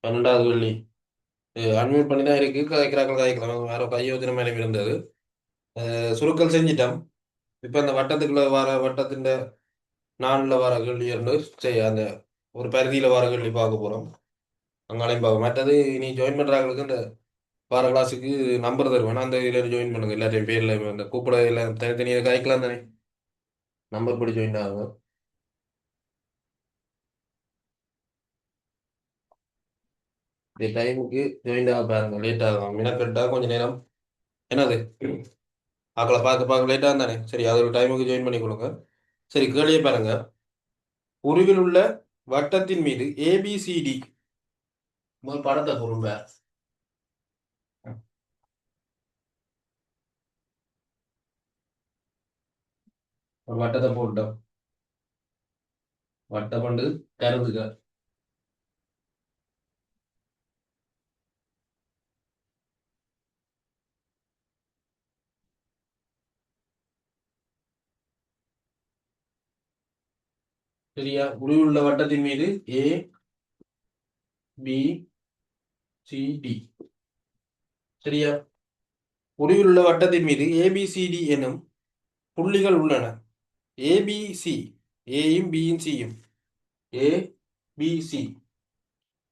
12வது வெள்ளி. அன்மியூட் பண்ணி தான் இருக்கு, கதைக்கிறாக்கள் கதைக்கலாம். வேற கையோஜனை மேலே இருந்தது. சுருக்கல் செஞ்சிட்டோம். இப்போ அந்த வட்டத்துக்குள்ள வர வட்டத்தின் நாலில் வர கேள்வி இருந்து செய்ய அந்த ஒரு பரிதியில் வர கேள்வி பார்க்க போகிறோம். அங்காலையும் பார்க்க மற்றது. நீ ஜாயின் பண்ணுறாங்களுக்கு இந்த வார கிளாஸுக்கு நம்பர் தருவேன், அந்த இதில் ஜாயின் பண்ணுங்க. எல்லாத்தையும் பேரில் அந்த கூப்பிட எல்லாம் தனித்தனியாக கதைக்கலாம் தானே. நம்பர் படி ஜாயின் ஆகுங்க. இந்த டைமுக்கு ஜாயின் ஆக பாருங்க. லேட் ஆகும், மினக்கெட்டா கொஞ்சம் நேரம். என்னது ஆக்களை பார்க்க பார்க்க லேட்டாக தானே. சரி, அது ஒரு டைமுக்கு ஜாயின் பண்ணி கொடுங்க. சரி, கேள்வியே பாருங்க. உருவில் உள்ள வட்டத்தின் மீது ஏபிசிடி முதல் படத்தை பொருள் ஒரு வட்டத்தை போட்டோம். வட்டம் வந்து கருதுக. சரியா? உருவில் உள்ள வட்டத்தின் மீது ஏ பி சி டி. சரியா? உருவில் உள்ள வட்டத்தின் மீது ஏபிசிடி எனும் புள்ளிகள் உள்ளன. ஏபிசி, ஏயும் பியும் சியும், ஏ பி சி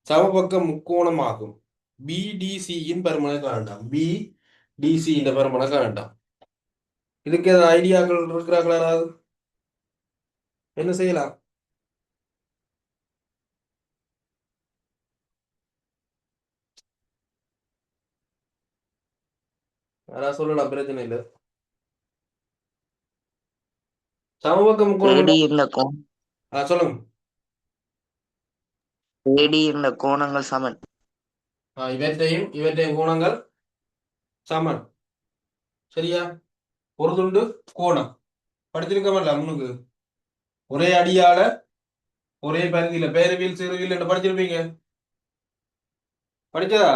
சமபக்க முக்கோணமாகும். பிடிசியின் பருமனை காணலாம். பிடிசி இந்த பருமனை காணலாம். இதுக்கு ஏதாவது ஐடியாக்கள் இருக்கிறாங்களா? யாராவது என்ன செய்யலாம்? யாராவது சொல்லலாம், பிரச்சனை இல்லை. சமபக்க முக்கோணம். ஏடி இந்த சொல்லுங்க. ஏடி இந்த கோணங்கள் சமன். இவற்றையும் இவற்றையும் கோணங்கள் சமன். சரியா? ஒரு துண்டு கோணம் படிச்சிருக்கமல்ல முன்னுக்கு. ஒரே அடியால ஒரே பரிதியில பேருவியல் சிறுவியல் என்று படிச்சிருப்பீங்க. படிச்சதா?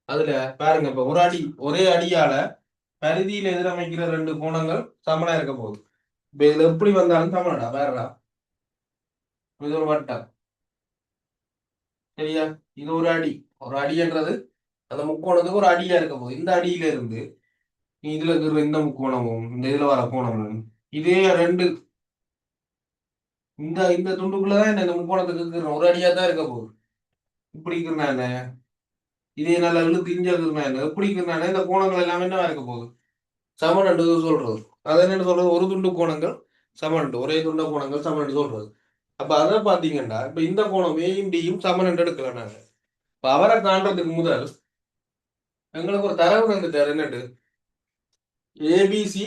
அதுல பாருங்க, இப்ப ஒரு அடி ஒரே அடியால பரிதியில எதிரமைக்கிற ரெண்டு கோணங்கள் சமனா இருக்க போகுது. இப்ப இதுல எப்படி வந்தாலும் சமனடா. வேறடா, இது ஒரு வட்டம். சரியா? இது ஒரு அடி. ஒரு அடின்றது அந்த முக்கோணத்துக்கு ஒரு அடியா இருக்க போகுது. இந்த அடியில இருந்து நீ இதுல இருக்கிற இந்த முக்கோணமும் இந்த இதுல வர கோணமும் இதே ரெண்டு, இந்த இந்த துண்டுக்குள்ளதான் இந்த முக்கோணத்துக்கு இருக்கிற ஒரு அடியா தான் இருக்க போகுது. இப்படி இருக்கிறானே, இதே நல்லா இழுத்து இங்க இருக்கிறானே, எப்படி இருக்கிறானே, இந்த கோணங்கள் எல்லாமே என்ன இருக்க போகுது? சமன் என்று சொல்றது. அது என்னன்னு சொல்றது? ஒரு துண்டு கோணங்கள் சமன், ஒரே துண்ட கோணங்கள் சமன் சொல்றது. அப்ப அதை பாத்தீங்கன்னா இப்ப இந்த கோணம் ஏயும் டியும் சமன் என்று எடுக்கலாம் நாங்க. இப்ப அவரை காண்றதுக்கு முதல் எங்களுக்கு ஒரு தரவு வந்துட்டார். என்னட்டு? ஏபிசி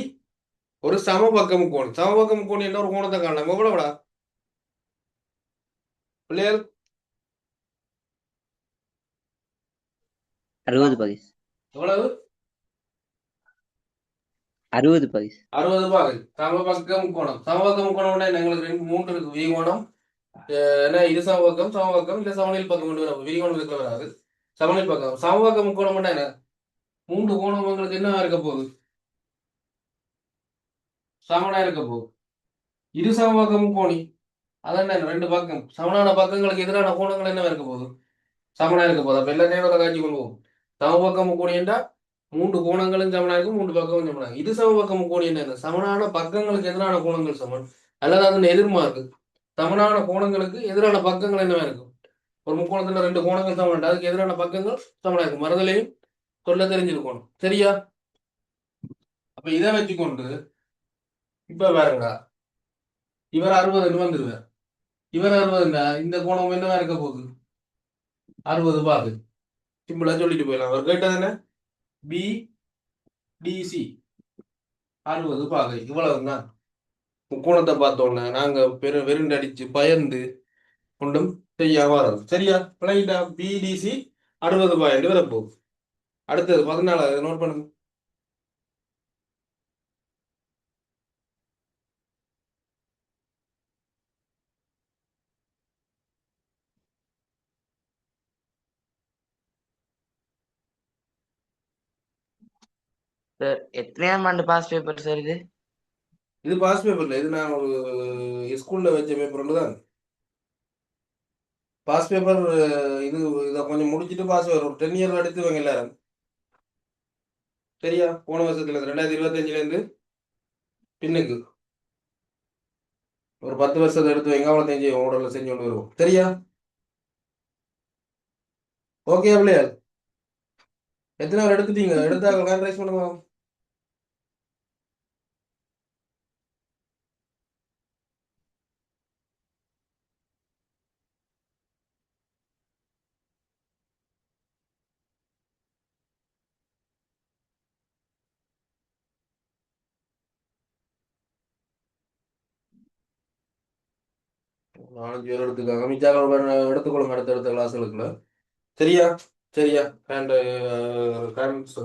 ஒரு சமபக்கம் கோணம். சமபக்கம் கோணம் என்ன ஒரு கோணத்தை காணலாம். எவ்வளவுடா பிள்ளைகள்? 60 பகிஸ். எவ்வளவு? 60 பகிஸ். 60 பாகை. சமபக்கம் கோணம். சமபக்கம் கோணம் எங்களுக்கு ரெண்டு மூன்று இருக்கு. விரிகோணம், என்ன இது சமபக்கம், சமபக்கம் இல்ல சமநிலை பக்கம் கொண்டு வரும். விரிகோணம் இருக்க வராது. சமநிலை பக்கம். சமபக்கம் கோணம் என்ன? மூன்று கோணம் உங்களுக்கு என்ன இருக்க போகுது? சமனா இருக்க போகுது. இரு சமபக்கம் கோணி அதான் ரெண்டு பக்கம் சமனான பக்கங்களுக்கு எதிரான கோணங்கள் என்ன இருக்க போகுது? சமனா இருக்க போகுது. அப்ப எல்லா நேரத்தை காட்சி கொள்வோம். சமபக்க முக்கோணி என்றா மூன்று கோணங்களும் சமனா இருக்கும், மூன்று பக்கமும் சமனா. இது சமபக்க முக்கோணி என்ன? சமனான பக்கங்களுக்கு எதிரான கோணங்கள் சமன், அல்லது அதன் எதிர்மாறு. சமனான கோணங்களுக்கு எதிரான பக்கங்கள் என்னவா இருக்கும்? ஒரு முக்கோணத்துல ரெண்டு கோணங்கள் சமன், அதுக்கு எதிரான பக்கங்கள் சமனா இருக்கும். மறுதலையும் சொல்ல தெரிஞ்சிருக்கணும். சரியா? அப்ப இதை வச்சுக்கொண்டு இப்ப பாருங்கடா, இவர் 60 வந்துருவார். இவர் 60, இந்த கோணம் என்னவா இருக்க போகுது? 60 பாகு. சிம்பிளா சொல்லிட்டு போயிடலாம். அவர் கேட்டது என்ன? பி டிசி 60 பாகை. இவ்வளவுதான். முக்கோணத்தை பார்த்தோன்னே நாங்க வெறுண்டு அடிச்சு பயந்து ஒன்றும் செய்யாம வரோம். சரியா? பிளைட்டா பிடிசி 60 பாயிண்ட் வரப்போகுது. அடுத்தது 14, நோட் பண்ணுங்க. சார் எத்தனையாம் ஆண்டு பாஸ் பேப்பர் சார் இது? இது பாஸ் பேப்பர்ல, இது நான் ஒரு ஸ்கூல்ல வச்ச பேப்பர் ஒன்று தான். பாஸ் பேப்பர் இது இதை கொஞ்சம் முடிச்சிட்டு பாஸ் பேப்பர் ஒரு 10 இயர் எடுத்துவாங்க எல்லாரும். சரியா? போன வருஷத்துல இருந்து 2025ல இருந்து பின்னுக்கு ஒரு 10 வருஷத்தை எடுத்து வைங்க. அவ்வளோ செஞ்சு உங்களோட செஞ்சு கொண்டு வருவோம். சரியா? ஓகே பிள்ளையா? எத்தனை நாள் எடுத்துட்டீங்க? எடுத்தா கான்ட்ராக்ட் பண்ணுங்க. நாலஞ்சு பேர் எடுத்துக்காங்க. மிச்சாக்கள் எடுத்துக்கொள்ளுங்க அடுத்த கிளாஸ்களுக்குள்ள. சரியா? சரியா? அண்ட்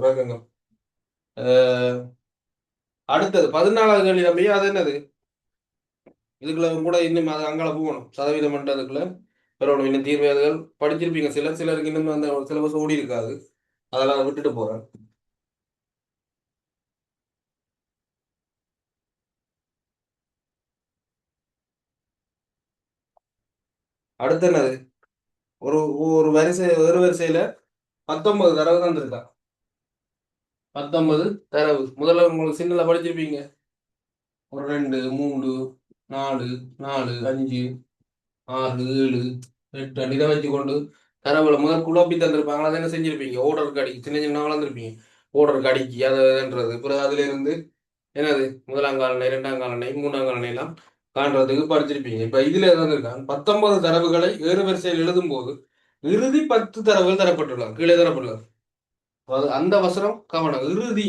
கேட்குங்க. அடுத்தது 14வது கேள்வி தம்பி. அது என்னது? இதுக்குள்ள கூட இன்னும் அது அங்கால போகணும். சதவீதம் பண்ணுறதுக்குள்ள பெறணும். இன்னும் தீர்வுகள் படிச்சிருப்பீங்க. சிலருக்கு இன்னும் அந்த சிலபஸ் ஓடி இருக்காது. அதெல்லாம் விட்டுட்டு போறேன். அடுத்து என்னது? ஒரு ஒரு வரிசை ஒரு வரிசையில 19 தரவு தந்திருக்கா. 19 தரவு. முதல்ல உங்களுக்கு சின்னல படிச்சிருப்பீங்க. ஒரு 2 3 4 4 5 6 7 8 இதை வச்சு கொண்டு தரவுல முதல் குழப்பி தந்திருப்பாங்க. அதை என்ன செஞ்சிருப்பீங்க? ஓர்டருக்கு அடிக்கி சின்ன சின்ன வளர்ந்துருப்பீங்க. ஓர்டருக்கு அடிக்கி அதுன்றது பிறகு அதுல இருந்து என்னது முதலாம் காலனை, இரண்டாம் காலனை, மூணாம் காலனை எல்லாம் காண்றதுக்கு படிச்சிருப்பீங்க. இப்ப இதுல இருந்திருக்காங்க 19 தரவுகளை ஏறு வரிசையில் எழுதும் போது இறுதி 10 தரவுகள் தரப்பட்டுள்ளது. கீழே தரப்பட்டுள்ளது. அந்த வசனம் கவனம். இறுதி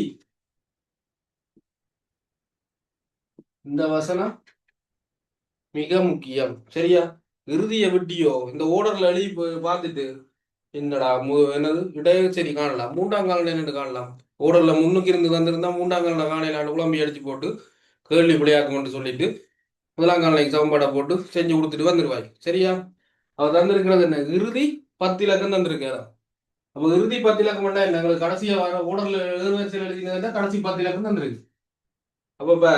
இந்த வசனம் மிக முக்கியம். சரியா? இறுதிய விட்டியோ இந்த ஓர்டர்ல எழுதி பார்த்துட்டு என்னடா என்னது இடைய சரி காணலாம். மூன்றாம் காலம் என்னன்னு காணலாம். ஓடர்ல முன்னுக்கு இருந்து வந்திருந்தா மூன்றாம் காலம் காணையில குழம்பி அடிச்சு போட்டு கேள்வி விளையாக்கும்னு சொல்லிட்டு முதலாம் காலைக்கு சமன்பாடை போட்டு செஞ்சு கொடுத்துட்டு வந்துருவாய். சரியா? அவர் தந்திருக்கிறது என்ன? இறுதி 10 இலக்கம் தந்திருக்காரு. அப்போ இறுதி 10 இலக்கம் என்ன? எங்களுக்கு கடைசியா வர ஓடர்ல எழுதுவரிசையில் எழுதினதுன்னா கடைசி 10 இலக்கம் தந்திருக்கு. அப்ப இப்ப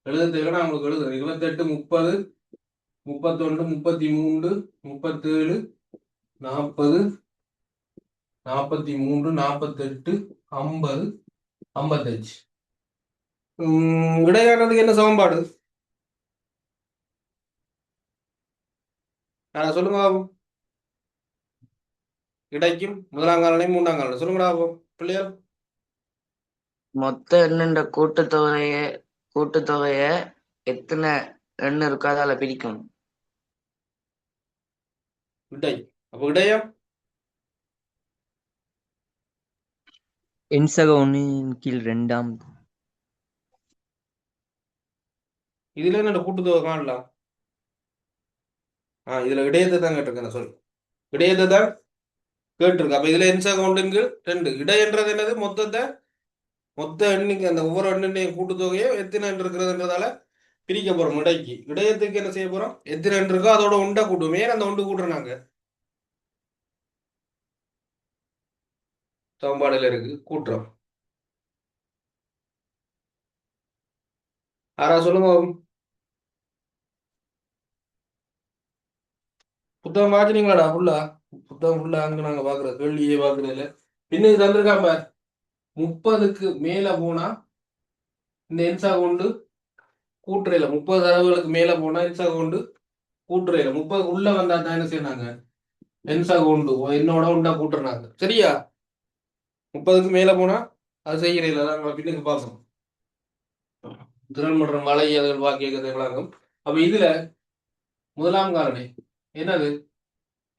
எழுத தேவை நான் உங்களுக்கு எழுதுறேன். 28 30 31 33 37 40 43 48 50 55. விடையானதுக்கு என்ன சமன்பாடு? சொல்லுங்க பாபு. இடைக்கும் முதலாம் காலனி மூன்றாம் காலனி சொல்லுங்கடா பாபு பிள்ளையா. மொத்த எண்ணுன்ற கூட்டுத்தொகைய எத்தனை எண்ணு இருக்கோ அதால பிரிக்கணும். விடை. அப்ப விடயம் எண்சக 1/2 இதுல என்ன கூட்டுத்தொகை காணலாம். இதுல இடையத்தை தான் கேட்டிருக்கேன். சொல்லு. இடையத்தை தான் கேட்டிருக்கு. அப்ப இதுல என்சாக ஒன்றுங்க 2. இடையன்றது என்னது? மொத்த எண்ணிக்கை அந்த ஒவ்வொரு எண்ணின் கூட்டுத்தொகையை எத்தனை எண் இருக்கிறதுன்றதால பிரிக்க போறோம். இடைக்கு இடையத்துக்கு என்ன செய்ய போறோம்? எத்தனை எண் இருக்கோ அதோட உண்டை கூட்டுவோம். ஏன் அந்த உண்டு கூட்டுறாங்க? சமன்பாடுல இருக்கு கூட்டுறோம். ஆறா சொல்லுங்க. புத்தகம் பாக்குறீங்களாடா ஃபுல்லா? புத்தகம் ஃபுல்லா அங்க நாங்க பாக்குறோம். கேள்வியே பாக்குறது இல்ல. பின்னுக்கு தந்திருக்காம 30க்கு மேல போனா இந்த என்சா கொண்டு கூட்டுறையில 30 தரவுகளுக்கு மேல போனா என்சா கொண்டு கூட்டுறையில 30க்கு உள்ள வந்தா தான் என்ன செய்யறாங்க? என்சா கொண்டு என்னோட உண்டா கூட்டுறாங்க. சரியா? 30க்கு மேல போனா அது செய்யறதில்ல. நாங்க பின்னுக்கு பார்ப்போம். திறன் மற்றும் வலை அதுகள் வாக்கிய வழங்கும். அப்ப இதுல முதலாம் காரணி என்னது?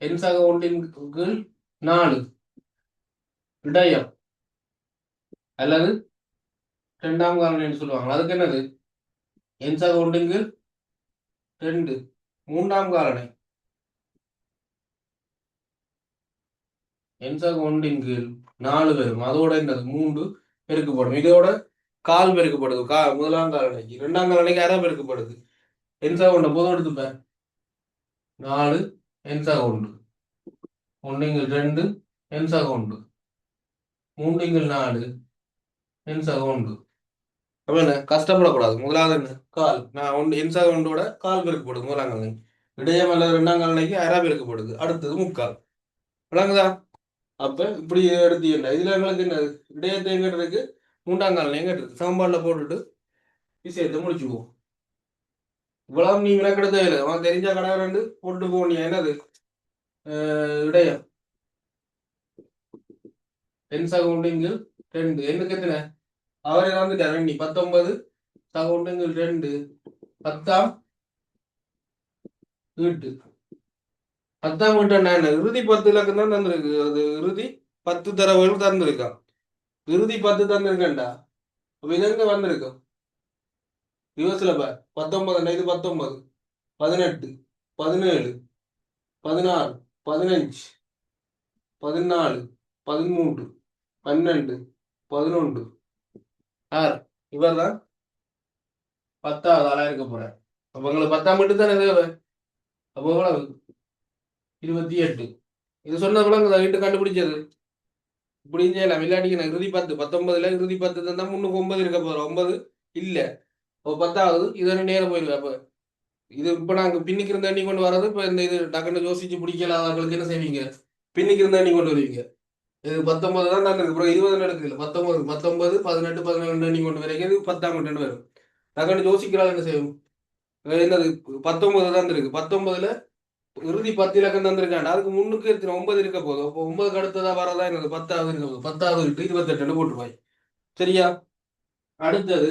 என்சாக ஒன்றின் கீழ் 4 விடயம் அல்லது 2ஆம் காரணி சொல்லுவாங்க. அதுக்கு என்னது? என்சாக ஒன்றின் கீழ் 2 3ஆம் காரணி. என்சாக ஒன்றின் கீழ் 4 வரும். அதோட என்னது? 3 பெருக்கப்படும். இதோட கால் பெருக்கப்படுது. முதலாம் காரணிக்கு 2ஆம் காரணிக்கு அரை பெருக்கப்படுது. என்சாக ஒன்றை பொது எடுத்துப்பேன். 4 என்சாக 1 1 2 என்சாக 1 3 4 என்சாக 1. அப்ப என்ன கஷ்டப்படக்கூடாது. முதலாவது என்ன? கால். நான் ஒன்று என்சாக 1ஓட கால் பெருக்கப்படுது முதலாம் காரணி. இடையம் அல்லது ரெண்டாம் கால்நிலைக்கு அரை பெருக்கப்படுது, அடுத்தது முக்கால். விளங்குதா? அப்ப இப்படி எடுத்தீங்கன்னா இதுல எங்களுக்கு என்ன இடையத்தை எங்கிட்டு மூன்றாம் கால் எங்கிட்டு சமன்பாடுல போட்டுட்டு விஷயத்தை முடிச்சுக்குவோம். இவ்வளவு நீ விளக்கிட தேவையில்லை, அவன் தெரிஞ்ச கடை ரெண்டு போட்டு போனியா என்னது இடையம் என் சகவுண்டிங்கில் ரெண்டு எண்ணுக்கு எத்தனை அவரே வந்துட்டார் ரெண்டி 19 சகவுண்டிங்கில் ரெண்டு 10ஆம் வீட்டு 10ஆம் வீட்டு என்ன இறுதி 10 இலக்கம் தான் தந்திருக்கு. அது இறுதி 10 தரவுகள் தந்திருக்கான். இறுதி 10 தந்திருக்கேன்டா. அப்ப இது எங்க வந்திருக்கும் ரிவர்ஸ்ல பார் 19 இது 19 18 17 16 15 14 13 12 11 ஆறு இவர் தான் 10வது ஆளா இருக்க போறார். அப்ப உங்களுக்கு 10ஆம் வீட்டு தானே தேவை. அப்போ எவ்வளவு 28. இது சொன்ன விளங்குதா வீட்டு கண்டுபிடிச்சது இப்படின்னு செய்யலாம். இல்லாட்டிக்கு நான் இறுதி 10 19ல இறுதி 10 தந்தா முன்னுக்கு 9 இருக்க போறோம். 9 இல்ல. அப்போ 10வது இது நேரம் போயிடுவேன். அப்ப இது இப்ப நாங்க பின்னிக்கு இருந்த எண்ணி கொண்டு வர்றது இப்ப இந்த இது டக்குன்னு யோசிச்சு பிடிக்கலாதவங்களுக்கு என்ன செய்வீங்க பின்னிக்கு இருந்த எண்ணி கொண்டு வருவீங்க. இது 19 தான் தந்திருக்கு. அப்புறம் 20 எடுக்குது இல்லை 19 19 18 17 எண்ணி கொண்டு வரைக்கும் இது 10ஆம் வீட்டு வரும். டக்குன்னு யோசிக்கிறாள் என்ன செய்யும் என்னது 19 தான் இருக்கு. 19ல இறுதி 10 இலக்கம் தந்திருக்காண்டா அதுக்கு முன்னுக்கு எத்தனை 9 இருக்க போதும். அப்போ 9க்கு அடுத்ததா வரதா என்னது 10வது இருக்க போகுது. 10வது விட்டு 28 போட்டுருவாய். சரியா? அடுத்தது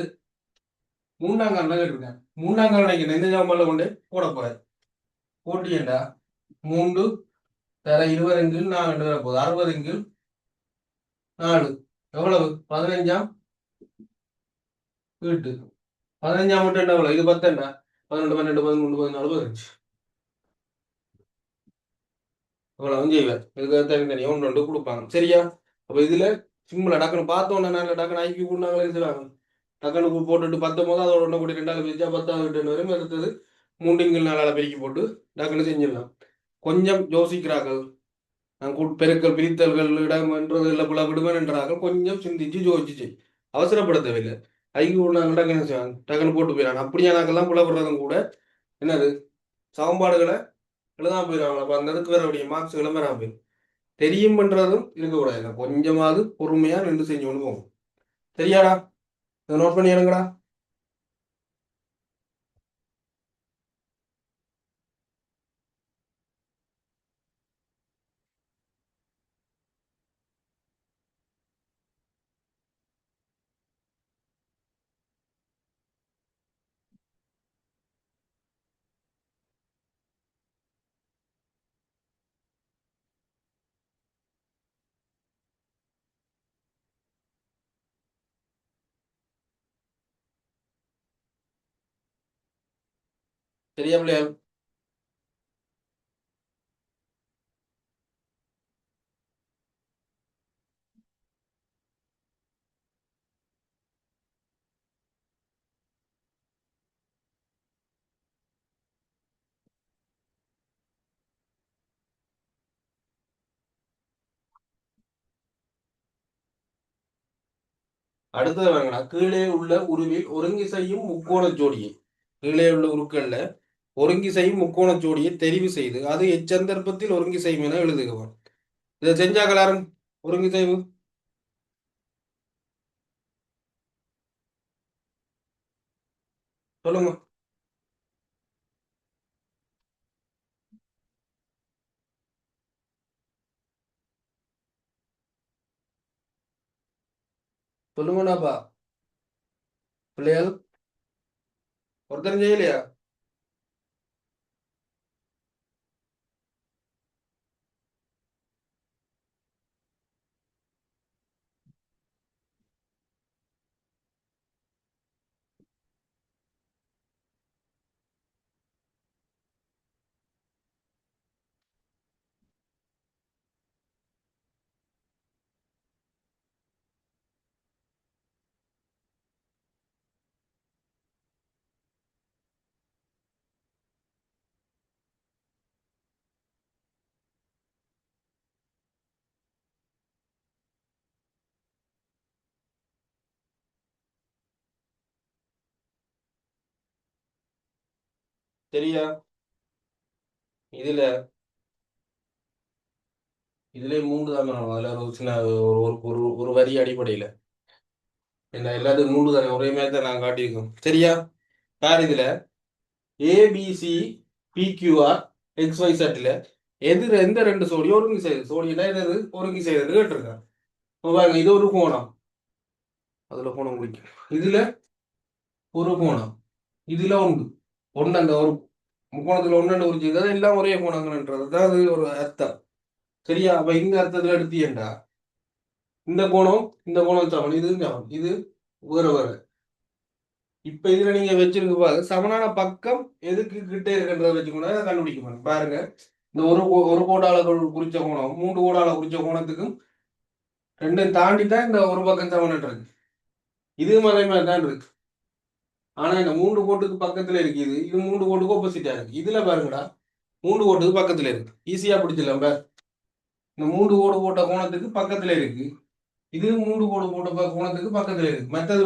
மூன்றாம் காலம் கேட்டிருக்கேன். மூன்றாம் காலம் நினைக்கிறேன் எந்த ஜாமான்ல கொண்டு போட போறேன் போட்டியண்டா 3 தர 20 கீழ் 4 வர போகுது 60 கீழ் 4 எவ்வளவு 15ஆம் வீட்டு 15ஆம் வீட்டு எவ்வளவு இது 10 12 12 13 14 15 இவ்வளவு செய்வேன். இதுக்கு தனித்தனியாக ஒன்று ரெண்டு கொடுப்பாங்க. சரியா? அப்போ இதுல சிம்பிளா டக்குன்னு பார்த்தோன்னே நல்ல டக்குன்னு ஐக்கிய கூடாங்களே செய்வாங்க. டக்குனு போட்டுட்டு 19 அதோட ஒன்று கூட்டி 2ஆல் பிரிச்சா 10வது வீட்டு வரும். அடுத்தது 3 4ஆல் பெருக்கி போட்டு டக்குன்னு செஞ்சிடலாம். கொஞ்சம் யோசிக்கிறார்கள். நான் பெருக்கல் பிரித்தல்கள் இடம் என்றது இல்லை புல விடுவேன் என்றார்கள். கொஞ்சம் சிந்திச்சு யோசிச்சு அவசரப்பட தேவையில்லை. ஐக்கிய கூடாங்க டக்குன்னு செய்வாங்க. டக்குன்னு போட்டு போயிடறாங்க. அப்படியானாக்கெல்லாம் புல விடுறதும் கூட என்னது சமன்பாடுகளை எழுதாம போயிடுவாங்க. அப்போ அந்த இதுக்கு வேற மார்க்ஸ் விளம்பரம் போயிடும். தெரியும் பண்றதும் இருக்கக்கூடாது. கொஞ்சமாவது பொறுமையா நின்று செஞ்சு கொண்டு போகும். சரியாடா? இதை நோட் பண்ணி எடுங்கடா. சரியா பிள்ளையா? அடுத்தது வாங்கடா. கீழே உள்ள உருவில் ஒருங்கிசையும் முக்கோண ஜோடியை கீழே உள்ள உருக்கள்ல ஒருங்கிசையும் முக்கோண ஜோடியை தெரிவு செய்து அது எச்சந்தர்ப்பத்தில் ஒருங்கிசையும் என எழுதுகிறோம். இதை செஞ்சா கலாரம் ஒருங்கிசைவு சொல்லுங்க. சொல்லுங்கடாப்பா பிள்ளைகள் ஒருத்தரும் செய்யலையா? சரியா? இதுல இதுல 3 தான் வேணும். அதுல ஒரு சின்ன ஒரு வரி அடிப்படையில என்ன எல்லாத்துக்கும் 3 தானே, ஒரே மாதிரி தான் நான் காட்டியிருக்கோம். சரியா? பாரு இதுல ஏபிசி பிக்யூஆர் XY செட்ல எந்த ரெண்டு சோடி ஒருங்கி செய்யுது, சோடினா எது ஒருங்கி செய்யுதுன்னு கேட்டிருக்காங்க. இப்போ பாருங்க, இது ஒரு கோணம், அதுல கோணம் முடிக்கும். இதுல ஒரு கோணம், இதுல ஒன்று அந்த ஒரு முக்கோணத்துல ஒன்று குறிச்சிருந்தது எல்லாம் ஒரே கோணங்கள்ன்றது தான் அது ஒரு அர்த்தம். சரியா? அப்ப இந்த அர்த்தத்துல எடுத்தீங்கன்றா இந்த கோணம் சமன், இது சமன், இது வேற வேற. இப்ப இதுல நீங்க வச்சிருக்க பாருங்க, சமனான பக்கம் எதுக்கு கிட்ட இருக்குன்றத வச்சுக்கணும், அதை கண்டுபிடிக்க பாருங்க. இந்த ஒரு கோடால குறிச்ச கோணம் 3 கோடால குறிச்ச கோணத்துக்கும் ரெண்டும் தாண்டி தான் இந்த ஒரு பக்கம் சமன் இருக்கு. இது அதே மாதிரி தான் இருக்கு. ஆனா இந்த 3 கோட்டுக்கு பக்கத்துல இருக்குது, இது 3 கோட்டுக்கு ஆப்போசிட்டா இருக்கு. இதுல பாருங்கடா 3 கோட்டுக்கு பக்கத்துல இருக்கு, ஈஸியா பிடிச்சிடலாம். இந்த 3 கோடு போட்ட கோணத்துக்கு பக்கத்துல இருக்கு, இது 3 கோடு போட்ட கோணத்துக்கு பக்கத்துல இருக்கு. மற்றது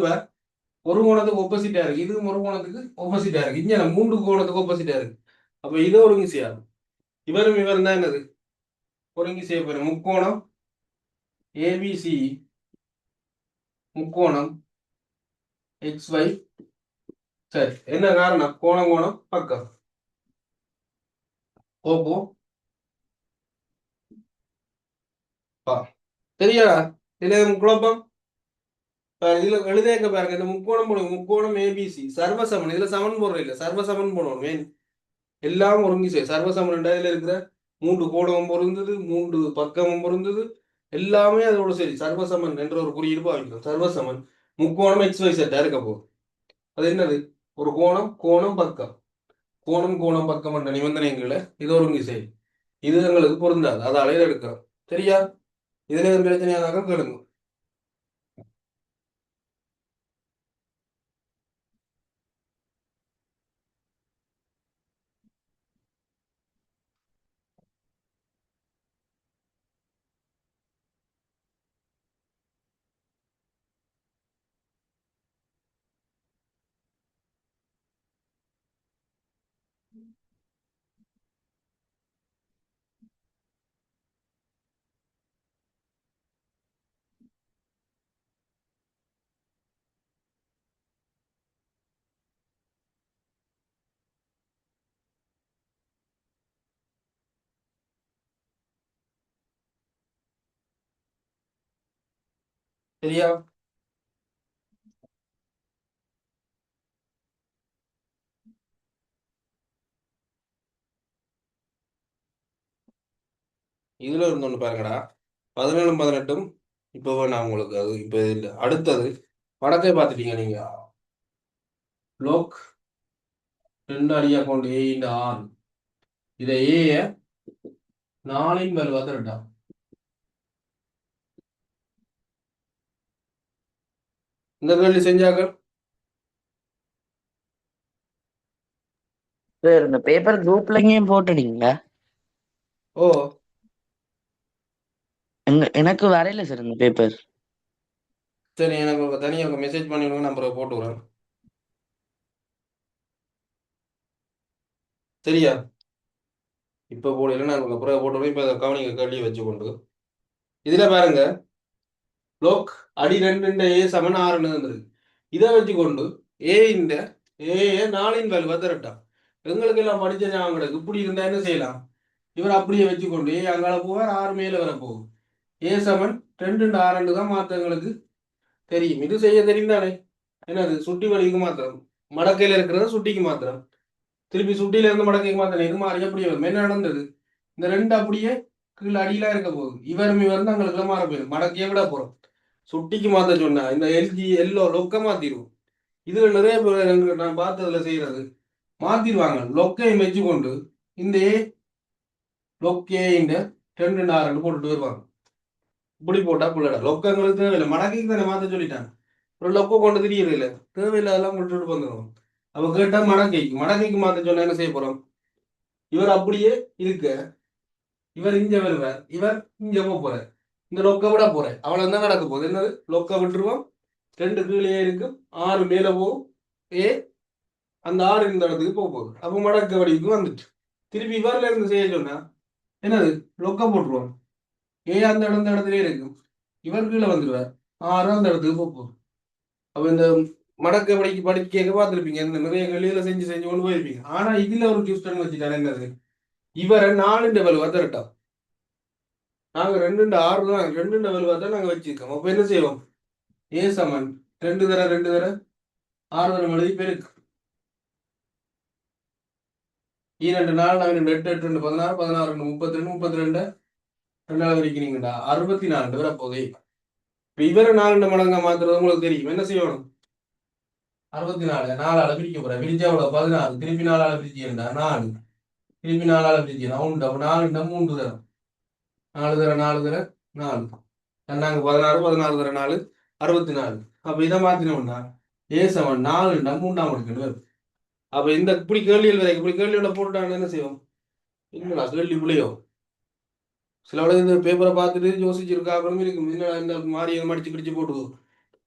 ஒரு கோணத்துக்கு ஆப்போசிட்டா இருக்கு, இது ஒரு கோணத்துக்கு ஆப்போசிட்டா இருக்கு. இங்க 3 கோணத்துக்கு ஆப்போசிட்டா இருக்கு. அப்ப இது ஒருங்கி செய்யாது. இவரும் தான் என்னது ஒருங்கி செய்ய போறேன். முக்கோணம் ஏபிசி முக்கோணம் XY. சரி, என்ன காரணம்? கோணம் கோணம் பக்கம் ஓப்போ பா. சரியா? இதுல குழப்பம் இதுல எழுதேக்க பாருங்க. இந்த முக்கோணம் போடுங்க, முக்கோணம் ஏபிசி சர்வசமன். இதுல சமன் போடுற இல்ல, சர்வசமன் போடணும். எல்லாம் ஒருங்கி செய்ய சர்வசமன் இதுல இருக்கிற 3 கோணமும் பொருந்தது, 3 பக்கமும் பொருந்தது, எல்லாமே அதோட சரி சர்வசமன் என்ற ஒரு குறியீடு பாவிக்கணும். சர்வசமன் முக்கோணம் XY செட்டா இருக்க போகுது. அது என்னது? ஒரு கோணம் கோணம் பக்கம், கோணம் கோணம் பக்கம் என்ற நிபந்தனைகளை இது ஒருங்கி செய்யும். இது எங்களுக்கு பொருந்தாது, அதை அலையில எடுக்கிறோம். சரியா? இதுல எதுவும் பிரச்சனையாக கேளுங்க. சரியா? இதுல இருந்து ஒண்ணு பாருங்கடா, 17 18 இப்போ வேணாம் உங்களுக்கு. அது இப்போ இல்லை. அடுத்தது படத்தை பார்த்துட்டீங்க நீங்க. லோக் 2 அடியா கொண்டு ஏ இந்த 6, இதை ஏ 4 வலுவாத்திரட்டா. இந்த கேள்வி செஞ்சாங்க. சார் இந்த பேப்பர் குரூப்லயும் போட்டுட்டீங்களா? ஓ எனக்கு வரையில சார் இந்த பேப்பர். சரி, எனக்கு தனியாக மெசேஜ் பண்ணிவிடுங்க, நம்பரை போட்டு விடுறேன். சரியா? இப்போ போடல, நான் அப்புறம் போட்டு விடுறேன். இப்போ கவனிங்க கேள்வியை வச்சுக்கொண்டு இதுல பாருங்க, லோக் அடி 2 ஏ சமன் 6 இருந்திருக்கு. இதை வச்சுக்கொண்டு ஏ இந்த ஏ 4 வலுவாத்திரட்டா. எங்களுக்கு எல்லாம் படிச்ச ஞாபகம் கிடக்கு. இப்படி இருந்தா என்ன செய்யலாம்? இவர் அப்படியே வச்சுக்கொண்டு ஏ அங்கால போவார், 6 மேல வர போகும். ஏ சமன் 2 6 தான் மாத்தங்களுக்கு தெரியும். இது செய்ய தெரியும் தானே? என்னது? சுட்டி வலிக்கு மாத்திரம், மடக்கையில இருக்கிறத சுட்டிக்கு மாத்திரம், திருப்பி சுட்டியில இருந்து மடக்கைக்கு மாத்திரம். இது மாதிரி அப்படியே வரும். என்ன நடந்தது? இந்த 2 அப்படியே கீழே அடியில இருக்க போகுது. இவர் தான் எங்களுக்கு மாற போயிடும். மடக்கையை விட போறோம். சுட்டிக்கு மாத்த சொன்னா இந்த எல்ஜி எல்லோ லொக்க மாத்திடுவோம். இதுல நிறைய பேர் நான் பார்த்ததுல செய்யறது மாத்திடுவாங்க. லொக்கையை மெச்சு கொண்டு இந்த லொக்கே இந்த 2 6 போட்டுட்டு வருவாங்க. இப்படி போட்டா புள்ளடா லொக்கங்களுக்கு தேவையில்லை, மடக்கைக்கு தானே மாத்த சொல்லிட்டாங்க. ஒரு லொக்க கொண்டு தெரியறது இல்லை, தேவையில்லாதெல்லாம் விட்டுட்டு வந்துடும். அவ கேட்டா மடக்கைக்கு மாத்த சொன்னா என்ன செய்ய போறோம்? இவர் அப்படியே இருக்க, இவர் இங்க வருவார், இவர் இங்க போறார், இந்த லொக்க விட போறேன். அவ்வளவு தான் நடக்க போகுது. என்னது? லொக்க விட்டுருவோம், 2 கீழே இருக்கும், 6 மேல போகும். ஏ அந்த 6 இந்த இடத்துக்கு போக போகுது. அப்போ மடக்க வடிவுக்கு வந்துட்டு திருப்பி இவரில் இருந்து செய்ய சொன்னா என்னது லொக்க போட்டுருவோம். ஏ அந்த இடத்துல இருக்கும், இவர் கீழே வந்துடுவார், 6 அந்த இடத்துக்கு போகும். அப்ப இந்த மடக்க படிக்க பார்த்துருப்பீங்க, இந்த நிறைய வெளியில செஞ்சு செஞ்சு கொண்டு போயிருப்பீங்க. ஆனா இதுல ஒரு டியூஸ்டன் வச்சுட்டாரு, என்னது இவரை 4 வலுவா திரட்டோம். நாங்க 2 6 தான், 2 வலுவா தான் நாங்க வச்சிருக்கோம். அப்ப என்ன செய்வோம், ஏ சமன் 2 தர 2 தர 6 தரம் எழுதி பெருக்கு. 2 4 2 8 8 2 16 16 2 32 32 2 வரைக்கிறீங்கடா 64 வர போதே. இப்ப இவரை 4 மடங்கா மாத்துறது உங்களுக்கு தெரியும். என்ன செய்யணும், 64 4ஆல பிரிக்க போற, பிரிச்சா எவ்வளவு 16, திருப்பி 4ஆல பிரிச்சா 4, திருப்பி 4ஆல பிரிச்சா 1, 4 3 தரம் 4 தர 4 தர 4, நாங்க 16 16 தர 4 64. அப்ப இதை மாத்தினோம்னா ஏ சமன் 4 3ஆம் எடுக்கணும். அப்ப இந்த இப்படி கேள்விகள் வரைக்கும் இப்படி கேள்வியோட போட்டுட்டாங்க என்ன செய்வோம், இல்லைங்களா கேள்வி பிள்ளையோ சில விட இந்த பேப்பரை பார்த்துட்டு யோசிச்சிருக்காங்களும் இருக்கும். என்ன இந்த மாதிரி மடிச்சு கிடிச்சு போட்டுது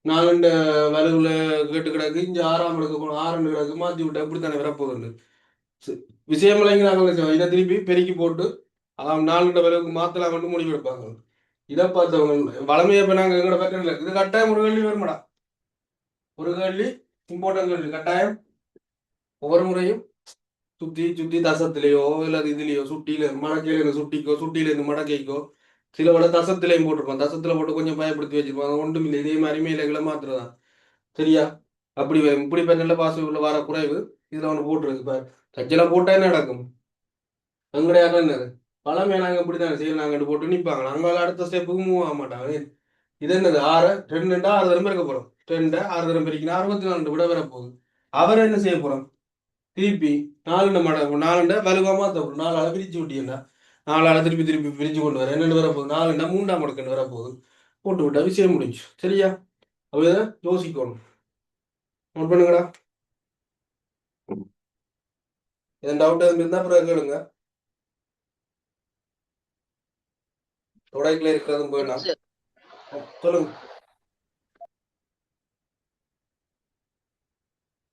4 வலுவுல கேட்டு கிடக்கு, இங்க 6ஆம் எடுக்க போகணும், 6 கிடக்கு மாத்தி விட்டா இப்படித்தானே வரப்போகுது. விஷயமில்லைங்க, நாங்கள் இதை திருப்பி பெருக்கி போட்டு 4 வலுவுக்கு மாத்தலாம் மட்டும் முடிவு எடுப்பாங்க. இதை பார்த்தவங்க வளமையை இப்ப நாங்கள் எங்களோட பக்கம் இல்லை. இது கட்டாயம் ஒரு கேள்வி வருமாடா, ஒரு கேள்வி இம்பார்ட்டன்ட் கேள்வி கட்டாயம். ஒவ்வொரு முறையும் சுத்தி சுத்தி தசத்திலேயோ இல்ல இதுலயோ சுட்டியில மடக்கையில இருந்து சுட்டிக்கோ சுட்டியில இருந்து மடக்கைக்கோ சில விட தசத்திலையும் போட்டிருப்பான். தசத்துல போட்டு கொஞ்சம் பயப்படுத்தி வச்சிருப்பாங்க. ஒன்றும் இல்லை, இதே மாதிரி மேலைகளை மாத்துறதான். சரியா, அப்படி இப்படி நல்ல பாசு உள்ள வர குறைவு இதுல ஒன்று போட்டுருக்கு. இப்ப சச்செல்லாம் போட்டா என்ன நடக்கும், எங்கடையாக என்னது பழமே நாங்க இப்படிதான் செய்யலாம், நாங்க போட்டு நிற்பாங்க. நாங்க அடுத்த ஸ்டெப்புக்கு மூவ் ஆக மாட்டாங்க. இது என்னது 6 2 6 தரம் இருக்க போறோம். 2 6 தரம் பெருக்கினா 64 விட வர போகுது. அவரை என்ன செய்ய போறோம், திருப்பி 4 மடங்கு 4 வலுவா மாத்த போறோம். 4ஆல பிரிச்சு விட்டீங்கன்னா 4ஆல திருப்பி திருப்பி பிரிச்சு கொண்டு வர என்னென்னு வர போகுது, 4 3ஆம் மடக்குன்னு வர போகுது. போட்டு விட்டா விஷயம் முடிஞ்சு. சரியா, அப்ப இதை யோசிக்கணும். நோட் பண்ணுங்கடா. எதுவும் டவுட் எதுவும் இருந்தா அப்புறம் கேளுங்க. தொடக்கில் இருக்கிறதும் போயிடலாம். சொல்லுங்க,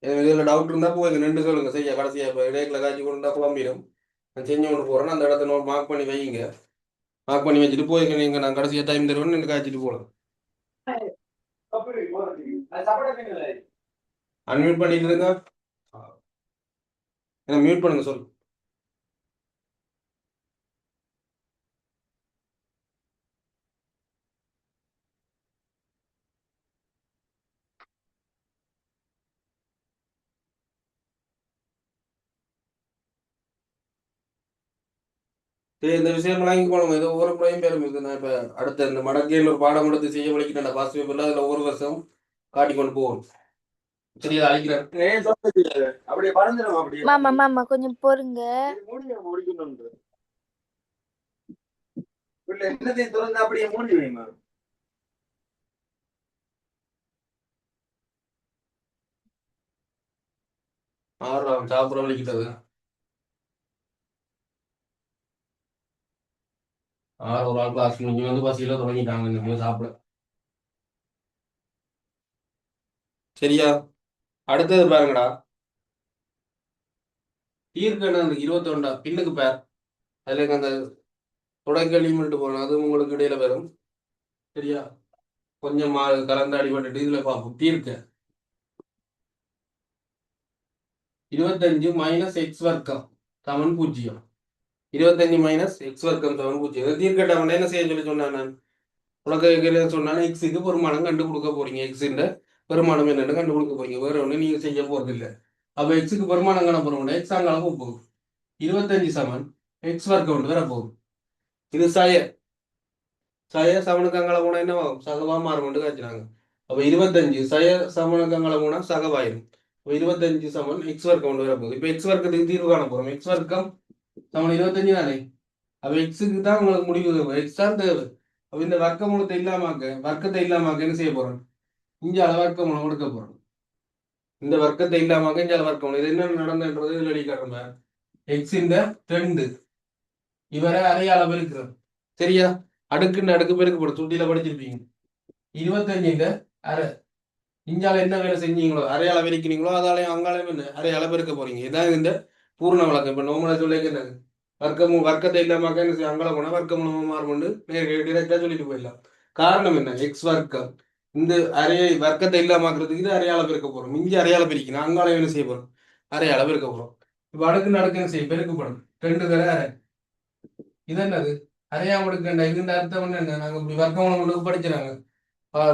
இதில் டவுட் இருந்தா போய் நின்று சொல்லுங்க. சரியா, கடைசியா இப்போ இடையில காய்ச்சி கொண்டு இருந்தா குழம்பிடும். நான் செஞ்சு கொண்டு போறேன், அந்த இடத்த நோட் மார்க் பண்ணி வைங்க. மார்க் பண்ணி வச்சுட்டு போய் நீங்க நான் கடைசியா டைம் தருவேன், நின்று காய்ச்சிட்டு போகலாம். அன்மியூட் பண்ணிட்டு இருங்க, மியூட் பண்ணுங்க. சொல்லு. சரி, இந்த விஷயம்லாம் இங்கே போகணும். இது ஒவ்வொரு முறையும் பேரும் இது. நான் இப்போ அடுத்த இந்த மடக்கையில் ஒரு பாடம் எடுத்து செய்ய வலிக்கிட்டேன் பாஸ் பேப்பர்ல, அதில் ஒவ்வொரு வருஷம் காட்டி கொண்டு போகணும். சரியா, அழிக்கிறேன். அப்படியே பறந்துடும். அப்படியே மாமா மாமா கொஞ்சம் பொறுங்க. முடிக்கணும். என்னத்தையும் திறந்து அப்படியே மூடி வைமா. 6 சாப்பிட வலிக்கிட்டது. 6 ஒரு ஆள் கிளாஸ் முடிஞ்சு வந்து பசியில தொடங்கிட்டாங்க இந்த சாப்பிட. சரியா, அடுத்தது பாருங்கடா, தீர்க்கணும் அந்த 21 பின்னுக்கு பேர். அதுல அந்த தொடக்கல் மட்டும் போகணும், அது உங்களுக்கு இடையில வரும். சரியா, கொஞ்சம் கலந்து அடிபட்டு இதுல பார்ப்போம். தீர்க்க 25 மைனஸ் எக்ஸ் வர்க்கம் சமன் 0. 25 மைனஸ் எக்ஸ் வர்க்கம் சமன் 0. தீர்க்கட்டம் என்ன செய்ய சொல்லி சொன்னான் நான் உனக்கு சொன்னாலும் எக்ஸுக்கு பெருமானம் கண்டு கொடுக்க போறீங்க. எக்ஸுன்ற பெருமானம் என்னன்னு கண்டு கொடுக்க போறீங்க. வேற ஒண்ணு நீங்க செய்ய போறது இல்லை. அப்ப எக்ஸுக்கு பெருமானம் காண போறோம், எக்ஸ் அங்கால போகும். 25 சமன் எக்ஸ் வர்க்கம் ஒன்று வேற போகும். இது சய சமனுக்கு அங்கால போனா என்ன ஆகும், சகவா மாறும் காய்ச்சினாங்க. அப்ப 25 சய சமனுக்கு அங்கால போனா சகவாயிரும். 25 சமன் எக்ஸ் வர்க்கம் ஒன்று வேற போகுது. இப்ப எக்ஸ் வர்க்கத்துக்கு தீர்வு காண போறோம். எக்ஸ் வர்க்கம் சமன் 25 தானே. அப்ப எக்ஸுக்கு தான் உங்களுக்கு முடிவு தேவை, எக்ஸ் தான் தேவை. அப்ப இந்த வர்க்க மூலத்தை வர்க்கத்தை இல்லாமாக்க என்ன செய்ய போறோம், இஞ்சால வர்க்க மூலம் எடுக்க போறோம். இந்த வர்க்கத்தை இல்லாமாக்க இஞ்சால வர்க்க மூலம். இது என்ன நடந்தது இதுல அடிக்காட்டுமே, எக்ஸ் இந்த 2 இவரை அரை அளவு இருக்கிறோம். சரியா, அடுக்குன்னு அடுக்கு பெருக்கு போடும், சுட்டியில படிச்சிருப்பீங்க. 25 அரை, இஞ்சால என்ன வேலை செஞ்சீங்களோ அரை அளவு இருக்கிறீங்களோ அதாலையும் அங்காலையும் என்ன அரை அளவு இருக்க போறீங்க. இதான் இந்த பூர்ண விளக்கம். இப்ப நோமலா சொல்லிக்க என்னது வர்க்கத்தை இல்லாமக்க என்ன செய்யும்? அங்கல போனா வர்க்க மூலமா மாறும் டிரெக்டா சொல்லிட்டு போயிடலாம். காரணம் என்ன? எக்ஸ் வர்க்கம். இந்த அறையை வர்க்கத்தை இல்லாமக்கிறதுக்கு இது அறையாள பெருக்க போறோம். மிஞ்சி அறையாள பிரிக்கணும். அங்கால என்ன செய்ய போறோம்? அறையாள பெருக்க போறோம். இப்ப அடுக்கு நடக்கு என்ன செய்யும்? பெருக்கப்படும். ரெண்டு தர அறை. இது என்னது? அறையாம எடுக்கண்டா. இதுன்ற அர்த்தம் என்ன? நாங்க இப்படி வர்க்க மூலம் படிக்கிறாங்க.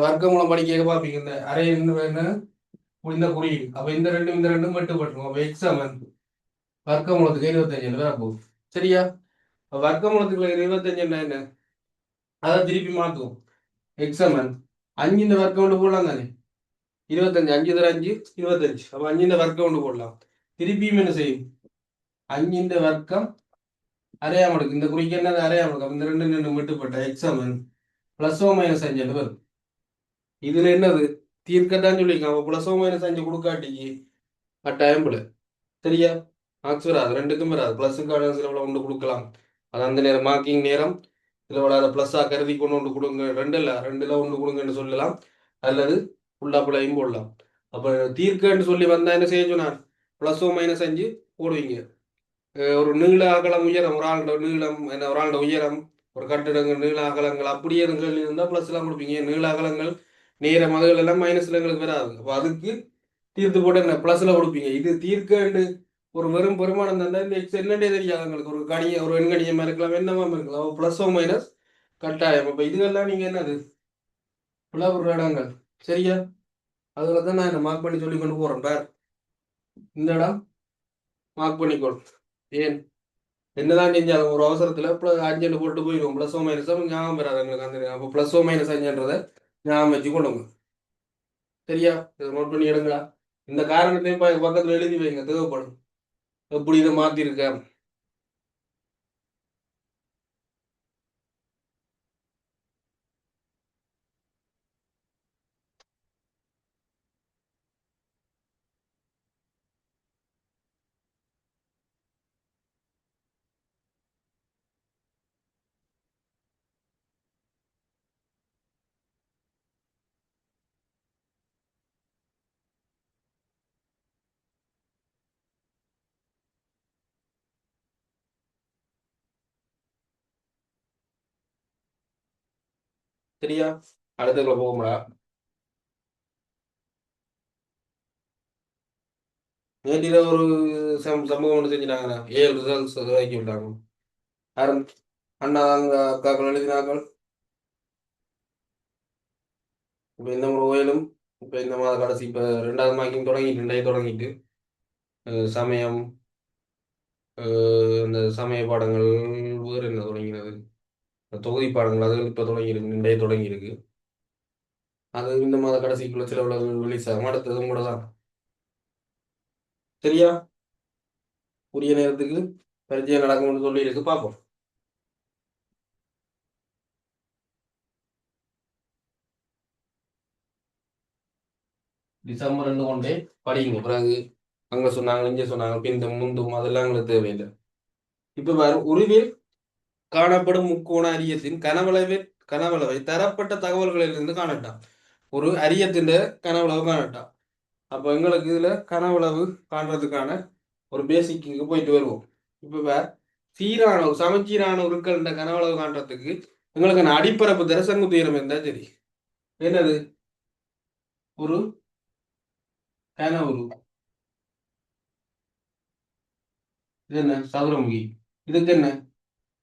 வர்க்க மூலம் படிக்க பார்ப்பீங்க. இந்த அறை என்ன? இந்த குறியீடு. அப்ப இந்த ரெண்டும் வெட்டுப்பட்டுரும். அப்ப எக்ஸ் சமன் வர்க்க மூலத்துக்கு 25 வேற போகுது. சரியா? வர்க்க மூலத்துக்குள்ள 25 என்ன? அதை திருப்பி மாத்துவோம். எக்ஸ் சமன் 5 இந்த வர்க்கம் கொண்டு போடலாம் தானே? 25 5 தர 5 25. அப்ப 5 இந்த வர்க்கம் கொண்டு போடலாம். திருப்பியும் என்ன செய்யும்? 5 இந்த வர்க்கம் அரையாம எடுக்கும். இந்த குறிக்கு என்னது? அரையாம எடுக்கும். இந்த ரெண்டு வெட்டுப்பட்ட எக்ஸ் சமன் பிளஸ் ஓ மைனஸ் 5 வரும். இதுல என்னது? தீர்க்கத்தான் சொல்லியிருக்காங்க. அப்ப பிளஸ் ஓ மைனஸ் 5 கொடுக்காட்டிக்கு கட்டாயம் பிள்ளை. சரியா? மார்க்ஸ் வராது. ரெண்டுக்கும் வராது. பிளஸுக்கான சில ஒன்று கொடுக்கலாம். அது அந்த நேரம் மார்க்கிங் நேரம் இதில் வராத பிளஸ்ஸாக கருதி கொண்டு ஒன்று கொடுங்க. ரெண்டுல ஒன்று கொடுங்கன்னு சொல்லலாம். அல்லது ஃபுல்லா பிள்ளையும் போடலாம். அப்போ தீர்க்கன்னு சொல்லி வந்தா என்ன செய்ய சொன்னார்? பிளஸ் ஓ மைனஸ் 5 போடுவீங்க. ஒரு நீள அகலம் உயரம், ஒரு ஆளோட நீளம் என்ன, ஒரு ஆளோட உயரம், ஒரு கட்டிடங்கள் நீள அகலங்கள் அப்படியே சொல்லி இருந்தால் ப்ளஸ் எல்லாம் கொடுப்பீங்க. நீள அகலங்கள் நேரம் அதுகள் எல்லாம் மைனஸ்ல எங்களுக்கு வராது. அப்போ அதுக்கு தீர்த்து போட்டு என்ன பிளஸ்ல கொடுப்பீங்க. இது தீர்க்கண்டு ஒரு வெறும் பெருமானம் தந்தா இந்த எக்ஸ் என்னண்டே தெரியாது எங்களுக்கு. ஒரு எண்கணியமா இருக்கலாம், என்னமா இருக்கலாம். பிளஸ் ஓ மைனஸ் கட்டாயம். அப்ப இதுகெல்லாம் நீங்க என்னது பிளவு இடங்கள். சரியா? அதுல தான் நான் என்ன மார்க் பண்ணி சொல்லி கொண்டு போறேன். பேர் இந்த இடம் மார்க் பண்ணிக்கொள். ஏன் என்னதான் செஞ்சாலும் ஒரு அவசரத்துல 5 போட்டு போயிடுவோம். பிளஸ் ஓ மைனஸ் ஞாபகம் பெறாது எங்களுக்கு. அந்த அப்போ பிளஸ் ஓ மைனஸ் 5ன்றதை ஞாபகம் வச்சு கொள்ளுங்க. சரியா? இதை நோட் பண்ணி எடுங்களா. இந்த காரணத்தையும் பக்கத்துல எழுதி வைங்க, தேவைப்படும். எப்படி இதை மாத்திருக்க. சரியா? அடுத்ததுல போகும்டா. நேற்று ஒரு சம்பவம் ஒன்று செஞ்சுட்டாங்க. 7 ரிசல்ட்ஸ் ஆக்கி விட்டாங்க. யாரும் அண்ணா அங்க அக்காக்கள் எழுதினாக்கள். இப்போ இந்த ஒரு ஓயிலும் இப்போ இந்த மாத கடைசி இப்போ 2வது மார்க்கிங் தொடங்கிட்டு சமயம் இந்த சமய பாடங்கள் வேறு என்ன தொடங்கினது, தொகுதி பாடங்கள் அது இப்போ தொடங்கியிருக்கு. இன்றைய தொடங்கியிருக்கு. அது இந்த மாத கடைசிக்குள்ள சில ரிலீஸ் ஆகும். அடுத்ததும் கூட தான். சரியா? உரிய நேரத்துக்கு பரிச்சயம் நடக்கும்னு சொல்லி இருக்கு. பார்ப்போம். டிசம்பர் 2 கொண்டே படிங்க. பிறகு அங்க சொன்னாங்க, இங்க சொன்னாங்க, பிந்தும் முந்தும் அதெல்லாம் எங்களுக்கு தேவையில்லை. இப்ப உருவில் காணப்படும் முக்கோண அரியத்தின் கனவளவை தரப்பட்ட தகவல்களிலிருந்து காணட்டாம். ஒரு அரியத்தின் கனவளவு காணட்டாம். அப்போ எங்களுக்கு இதுல கனவளவு காண்றதுக்கான ஒரு பேசிக்கு போயிட்டு வருவோம். இப்ப சீரான ஒரு சமச்சீரான உருக்கள் கனவளவு காண்றதுக்கு எங்களுக்கு அடிப்பரப்பு தர செங்குத்து உயரம் இருந்தா சரி. என்னது? ஒரு கனவுரு. இது என்ன? சதுரமுகி. இதுக்கு என்ன?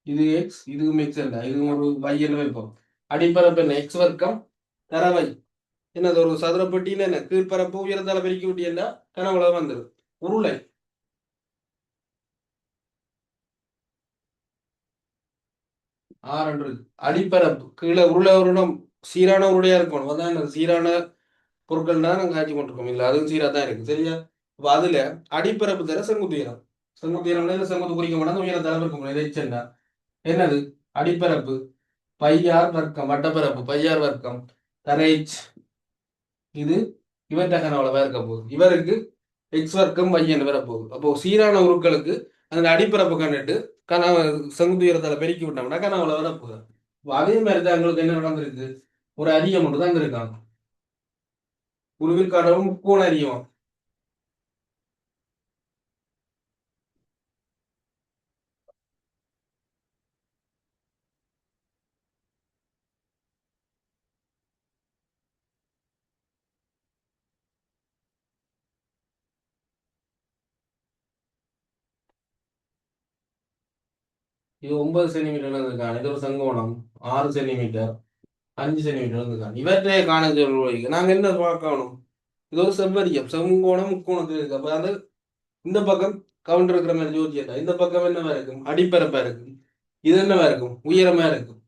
இது எக்ஸ், இதுவும் எக்ஸ் அல்ல, இதுவும் ஒரு y வைப்போம். அடிப்பரப்பு என்ன? எக்ஸ் வர்க்கம் தரவை. என்னது? ஒரு சதுரப்பட்டியில என்ன கீழ்பரப்பு உயரத்தால பெருக்கி விட்டியன்னா கனவுல வந்துடும். உருளை ஆறு அடிப்பரப்பு கீழே உருளை உருடம் சீரான உருளையா இருக்கணும். அதான் என்ன சீரான பொருட்கள் தான் நாங்கள் காட்சி கொண்டிருக்கோம். இல்லை, அதுவும் சீரா தான் இருக்கு. சரியா? அப்ப அதுல அடிப்பரப்பு தர செங்குத்து உயரம். செங்குத்து உயரம் செங்குத்து குறிக்க மாட்டாங்க, உயரத்தால இருக்க முடியும். இதை என்னது? அடிப்பரப்பு பையார் வர்க்கம், வட்டப்பரப்பு பையார் வர்க்கம் தரைச். இது இவற்ற கனவுல இருக்க போகுது. இவருக்கு எக்ஸ் வர்க்கம் பையன் வரப்போகுது. அப்போ சீரான உருக்களுக்கு அந்த அடிப்பரப்பு கண்டுட்டு கனவு செங்குத்து உயரத்தால பெருக்கி விட்டோம்னா கனவுல வரப்போகுது. அதே மாதிரி தான் எங்களுக்கு என்ன நடந்திருக்கு? ஒரு அரியம் ஒன்று தான் இருக்காங்க. உருவில் காணவும் முக்கோண அரியம். இது 9 சென்டிமீட்டர் இருக்கான். இது ஒரு செங்கோணம் 6 சென்டிமீட்டர், 5 சென்டிமீட்டர் இருக்கான். இவற்றை காண சொல்லுவீங்க. நாங்க என்ன பார்க்கணும்? இது ஒரு செவ்வரியம், செங்கோணம் முக்கோணத்தில் இருக்கு. அப்ப அந்த இந்த பக்கம் கவுண்டர் இருக்கிற மாதிரி ஜோதியா, இந்த பக்கம் என்னவா இருக்கும்? அடிப்பரப்பா இருக்கும். இது என்னவா இருக்கும்? உயரமா இருக்கும்.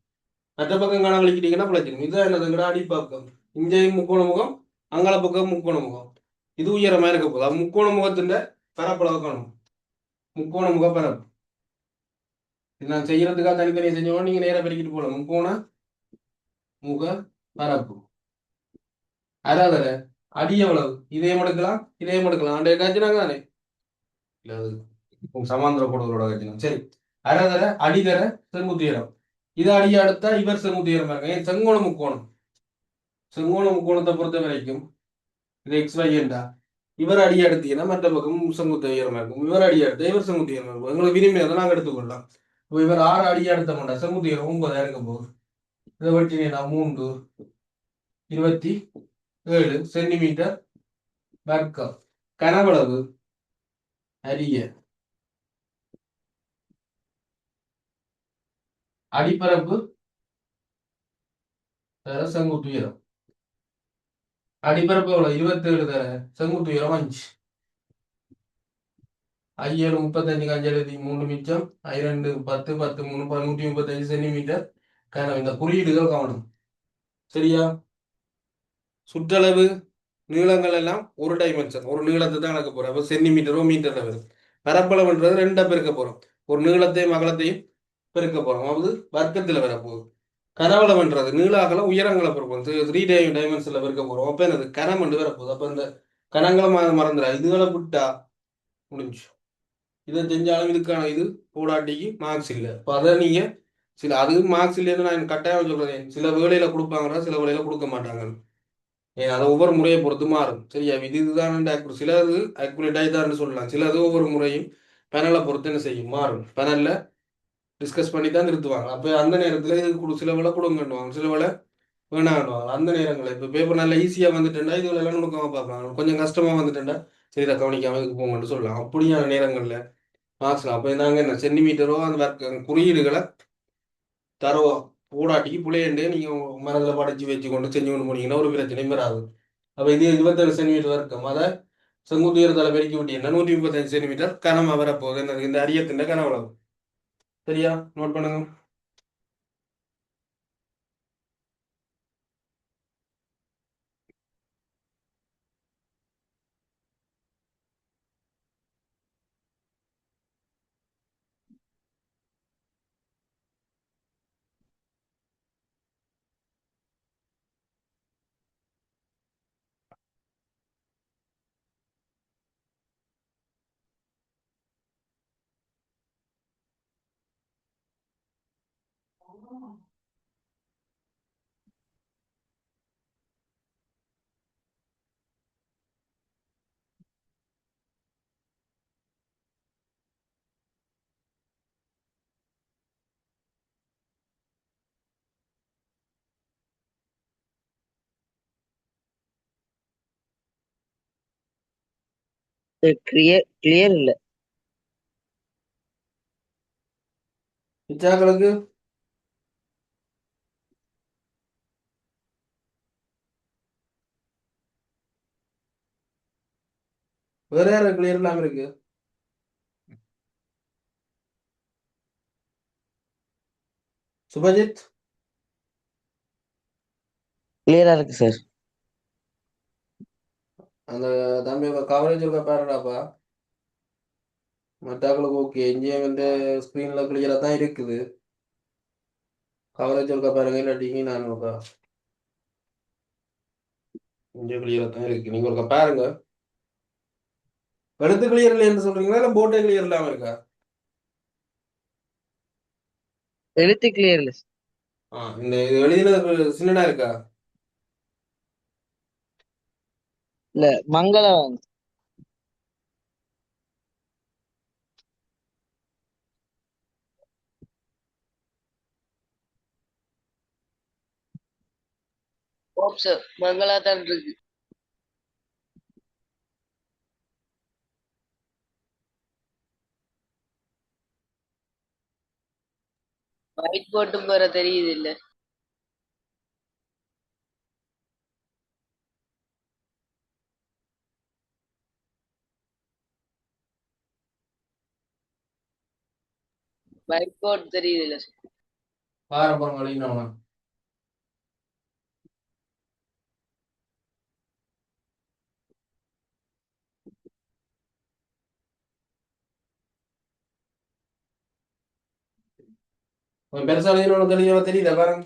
மற்ற பக்கம் காண வலிக்கிட்டீங்கன்னா பிழைச்சிடும். இதுதான் என்னதுங்கிற அடிப்பக்கம். இங்கேயும் முக்கோண முகம், அங்கால பக்கம் முக்கோண முகம். இது உயரமா இருக்க போகுது. அது முக்கோண முகத்தின் பரப்பளவு காணும். முக்கோண முக பரப்பு. இது நான் செய்யறதுக்காக தனித்தனியாக செஞ்சோம். நீங்க நேரா பெருக்கிட்டு போகலாம். முக்கோண முக பரப்பு. அதாவது அடி எவ்வளவு? இதையும் எடுக்கலாம், இதையும் எடுக்கலாம். அண்டைய காய்ச்சினாங்க தானே. இல்ல அது சமாந்திர கோடுகளோட காய்ச்சினா சரி. அரைதர அடிதர செங்குத்துயரம். இது அடி அடுத்தா இவர் செங்குத்துயரம் இருக்காங்க. ஏன் செங்கோண முக்கோணம். செங்கோண முக்கோணத்தை பொறுத்த வரைக்கும் இது எக்ஸ் ஒய் என்றா இவர் அடி எடுத்தீங்கன்னா மற்ற பக்கம் செங்குத்து உயரமா இருக்கும். இவர் அடி எடுத்த இவர் செங்குத்து உயரமா இருக்கும். உங்களுக்கு விரும்பியதை நாங்கள் எடுத்துக்கொள்ளலாம். இப்போ இவர் 6 அடி எடுத்த மாட்டா செங்குத்து உயரம் 9 இருக்க போகுது. இதை வச்சு 3 27 சென்டிமீட்டர் வர்க்கம். கனவளவு அரிய அடிப்பரப்பு தர செங்குத்து உயரம். அடிப்பரப்பு எவ்வளவு? 27 தர செங்குத்து உயரம் 5. 5 35 5 3 மிச்சம் 2 10 10 3 135 சென்டிமீட்டர் கனம். இந்த குறியீடுகள் கவனம். சரியா? சுற்றளவு நீளங்கள் எல்லாம் ஒரு டைமென்ஷன், ஒரு நீளத்தை தான் கணக்க போறோம். அப்போ சென்டிமீட்டரோ மீட்டர்ல வரும். பரப்பளவுன்றது 2 பெருக்க போறோம். ஒரு நீளத்தையும் அகலத்தையும் பெருக்க போறோம். அது வர்க்கத்தில் வரப்போகுது. கனவளவுன்றது நீள அகலம் உயரங்களை பெருப்போம். 3 டைமென்ஷன்ல பெருக்க போறோம். அப்போ என்னது கனம் என்று வரப்போகுது. அப்போ இந்த கணங்களை மறந்துடா. இதுகளை விட்டா முடிஞ்சு. இதை செஞ்சாலும் இதுக்கான இது போடாட்டிக்கு மார்க்ஸ் இல்லை. இப்போ அதை நீங்க சில அதுக்கு மார்க்ஸ் இல்லைன்னு நான் கட்டாயம் சொல்றேன். சில வேலையில கொடுப்பாங்கன்னா சில வேலையில கொடுக்க மாட்டாங்க. ஏன் அதை ஒவ்வொரு முறையை பொறுத்து மாறும். சரியா? இதுதான் சிலது அக்குரேட் ஆகிதான்னு சொல்லலாம். சிலது ஒவ்வொரு முறையும் பேனலை பொறுத்து என்ன செய்யும் மாறும். பேனல்ல டிஸ்கஸ் பண்ணி தான் நிறுத்துவாங்க. அப்போ அந்த நேரத்தில் இது சில வேலை கொடுங்கன்னுவாங்க, சில வேலை வேணாண்டுவாங்க. அந்த நேரங்களில் இப்போ பேப்பர் நல்லா ஈஸியாக வந்துட்டேன்டா இதுல எல்லாம் நுணுக்கமாக பார்ப்பாங்க. கொஞ்சம் கஷ்டமாக வந்துட்டேன்டா சரி இதை கவனிக்காம இதுக்கு போங்கன்னு சொல்லலாம். அப்படியான நேரங்களில் மார்க்ஸ்லாம் அப்போ நாங்கள் என்ன சென்டிமீட்டரோ அந்த குறியீடுகளை தரவோ போடாட்டிக்கு புள்ளையண்டே நீங்கள் மனதில் படைச்சி வச்சு கொண்டு செஞ்சு கொண்டு போனீங்கன்னா ஒரு பிரச்சனையும் வராது. அப்போ இது 27 சென்டிமீட்டர் இருக்கும். அதை செங்குத்து உயரத்தால் பெருக்கி விட்டீங்கன்னா 135 சென்டிமீட்டர் கனமாக வரப்போகுது. என்னது இந்த அரியத்தின் கனவளவு. சரியா? நோட் பண்ணுங்க. கிளியர் இல்ல. இச்சாக்களுக்கு வேற யார கிளியர் இல்லாம இருக்கு? சுபஜித் கிளியரா இருக்கு சார். அந்த தம்பியோட கவரேஜ் இருக்க பாருடாப்பா. மற்றாக்களுக்கு ஓகே. இங்கே வந்து ஸ்க்ரீன்ல கிளியரா தான் இருக்குது. கவரேஜ் இருக்க பாருங்க. இல்லாட்டிங்க நான் இருக்கா இங்கே கிளியரா தான் இருக்கு. நீங்க ஒருக்கா பாருங்க. எழுத்து கிளியர் இல்லைன்னு சொல்றீங்களா இல்ல போட்டே கிளியர் இல்லாம இருக்கா? எழுத்து கிளியர் இல்ல. இந்த இது எழுதினது சின்னடா இருக்கா? இல்ல மங்களம். சார் மங்களா தான் இருக்கு. ஒயிட் போட்டும் போற தெரியுது இல்ல. ஒயிட் போட் தெரியுது இல்ல. பாரம்பரம் கழிக்கணும். பெருசா எழுதினோட தெளிவா தெரியுதா பாருங்க.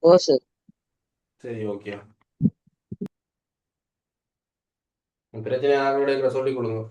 ஓ சார். சரி, ஓகே. பிரச்சனை யாரோட சொல்லிக் கொடுங்க.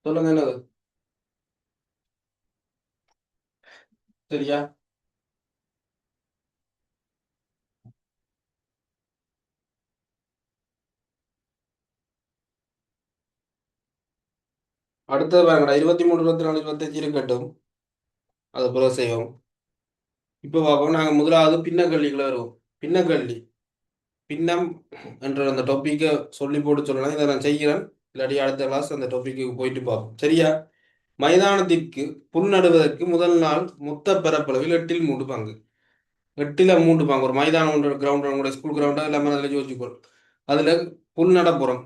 சொல்லுங்க என்னது சரியா? அடுத்தது பாருங்கடா, 23, 24, 25 இருக்கட்டும். அது போல செய்வோம். இப்போ பார்ப்போம். நாங்கள் முதலாவது பின்னக்கல்லிக்குள்ள வருவோம். பின்னக்கல்லி பின்னம் என்ற அந்த டாப்பிக்கை சொல்லி போட்டு சொல்லலாம். இதை நான் செய்கிறேன். இல்லாட்டி அடுத்த கிளாஸ் அந்த டாப்பிக்கு போயிட்டு பார்ப்போம். சரியா? மைதானத்திற்கு புல் நடுவதற்கு முதல் நாள் மொத்த பரப்பளவில் 8/3 பங்கு. 8/3 பங்கு. ஒரு மைதானம் ஒன்று கிரவுண்ட் கூட ஸ்கூல் கிரவுண்டா எல்லாமே அதில் யோசிச்சுக்கோள். அதில் புல் நடப்புறம்.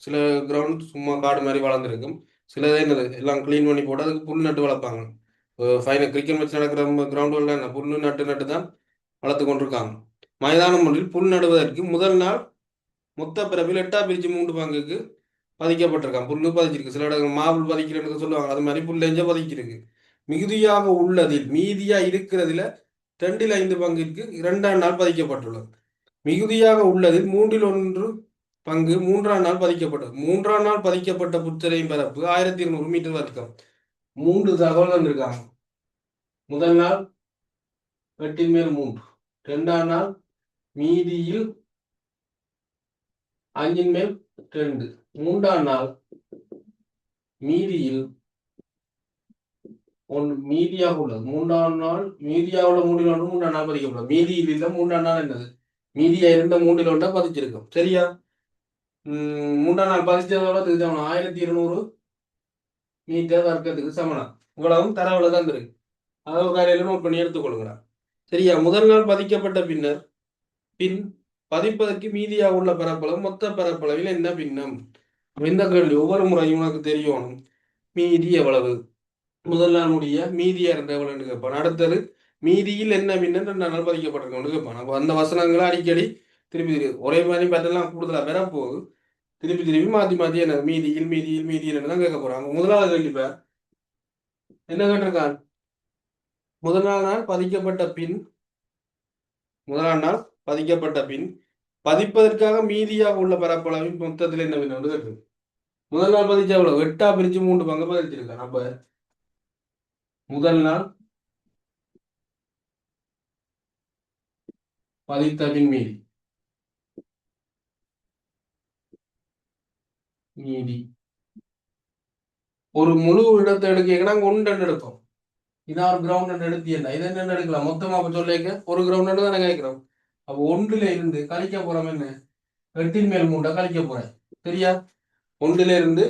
சில கிரவுண்ட் சும்மா காடு மாதிரி வளர்ந்துருக்கும். சிலதே என்னது எல்லாம் க்ளீன் பண்ணி போட்டு அதுக்கு புல் நட்டு வளர்ப்பாங்க. ஃபைனல் கிரிக்கெட் மேட்ச் நடக்கிற கிரவுண்டுகளில் என்ன புல் நட்டு தான் வளர்த்து கொண்டிருக்காங்க. மைதானம் ஒன்றில் புல் நடுவதற்கு முதல் நாள் மொத்த பிறப்பில் 8/3 பங்குக்கு பதிக்கப்பட்டிருக்கான். புல்லு பதிச்சிருக்கு. சில இடங்கள் மாவுள் பதிக்கிறேன்னு சொல்லுவாங்க. அது மாதிரி புல் எஞ்ச பதிக்கிருக்கு. மிகுதியாக உள்ளதில் மீதியா இருக்கிறதுல 2/5 பங்கிற்கு 2ஆம் நாள் பதிக்கப்பட்டுள்ளது. மிகுதியாக உள்ளதில் 1/3 பங்கு 3ஆம் நாள் பதிக்கப்பட்டது. 3ஆம் நாள் பதிக்கப்பட்ட புத்தரையின் பரப்பு 1200 மீட்டர் வர்க்கம். 3 தகவல்கள் இருக்காங்க. முதல் நாள் 8/3, 2ஆம் நாள் மீதியில் 5/2, 3ஆம் நாள் மீதியில் மீதியாக உள்ளது. 3ஆம் நாள் மீதியாக உள்ள 3/1 3ஆம் நாள் பதிக்கப்படும். மீதியில் இல்லை 3ஆம் நாள் என்னது மீதியா இருந்த 3/1 பதிச்சிருக்கும். சரியா? 3ஆம் நாள் பதிச்சதோட 1200 மீட்டர் வர்க்கத்துக்கு சமனம். இவ்வளவும் தரவுல தான் இருக்கு. அளவு காலையில நோட் பண்ணி எடுத்துக்கொள்ளுங்களா. சரியா? முதல் நாள் பதிக்கப்பட்ட பின் பதிப்பதற்கு மீதியாக உள்ள பரப்பளவு மொத்த பரப்பளவில் என்ன பின்னம்? இந்த கேள்வி ஒவ்வொரு முறையும் உனக்கு தெரியணும். மீதி எவ்வளவு? முதல் நாள் முடிய மீதியா இருந்த எவ்வளவுன்னு கேட்பான். அடுத்தது மீதியில் என்ன பின்னம் 2ஆம் நாள் பதிக்கப்பட்டிருக்கோம்னு கேட்பான். அப்போ அந்த வசனங்களை அடிக்கடி திருப்பி ஒரே மாதிரி பட்டெல்லாம் கூடுதலா பெறப்போகுது. திருப்பி மாத்தி மாத்தி என்ன மீதியில் தான் கேட்க போறாங்க. முதலாவது கேள்வி என்ன கேட்டிருக்கான்? முதலாம் நாள் பதிக்கப்பட்ட பின் பதிப்பதற்காக மீதியாக உள்ள பரப்பளவின் மொத்தத்தில் என்ன வேணும் கேட்டு. முதல் நாள் பதிச்ச எவ்வளவு? 8/3 பங்கு பதிச்சிருக்கான். அப்ப முதல் நாள் பதித்த பின் மீதி ஒரு முழு இடத்தை எடுக்க ஒன்று எடுக்கும். இதான் ஒரு கிரவுண்ட் எடுத்து என்ன இதை என்ன எடுக்கலாம் மொத்தமா சொல்லிக்க ஒரு கிரவுண்ட் தானே கேட்கிறோம். அப்போ 1ல இருந்து கழிக்க போறோம் என்ன 8/3 கழிக்க போறேன். சரியா? 1ல இருந்து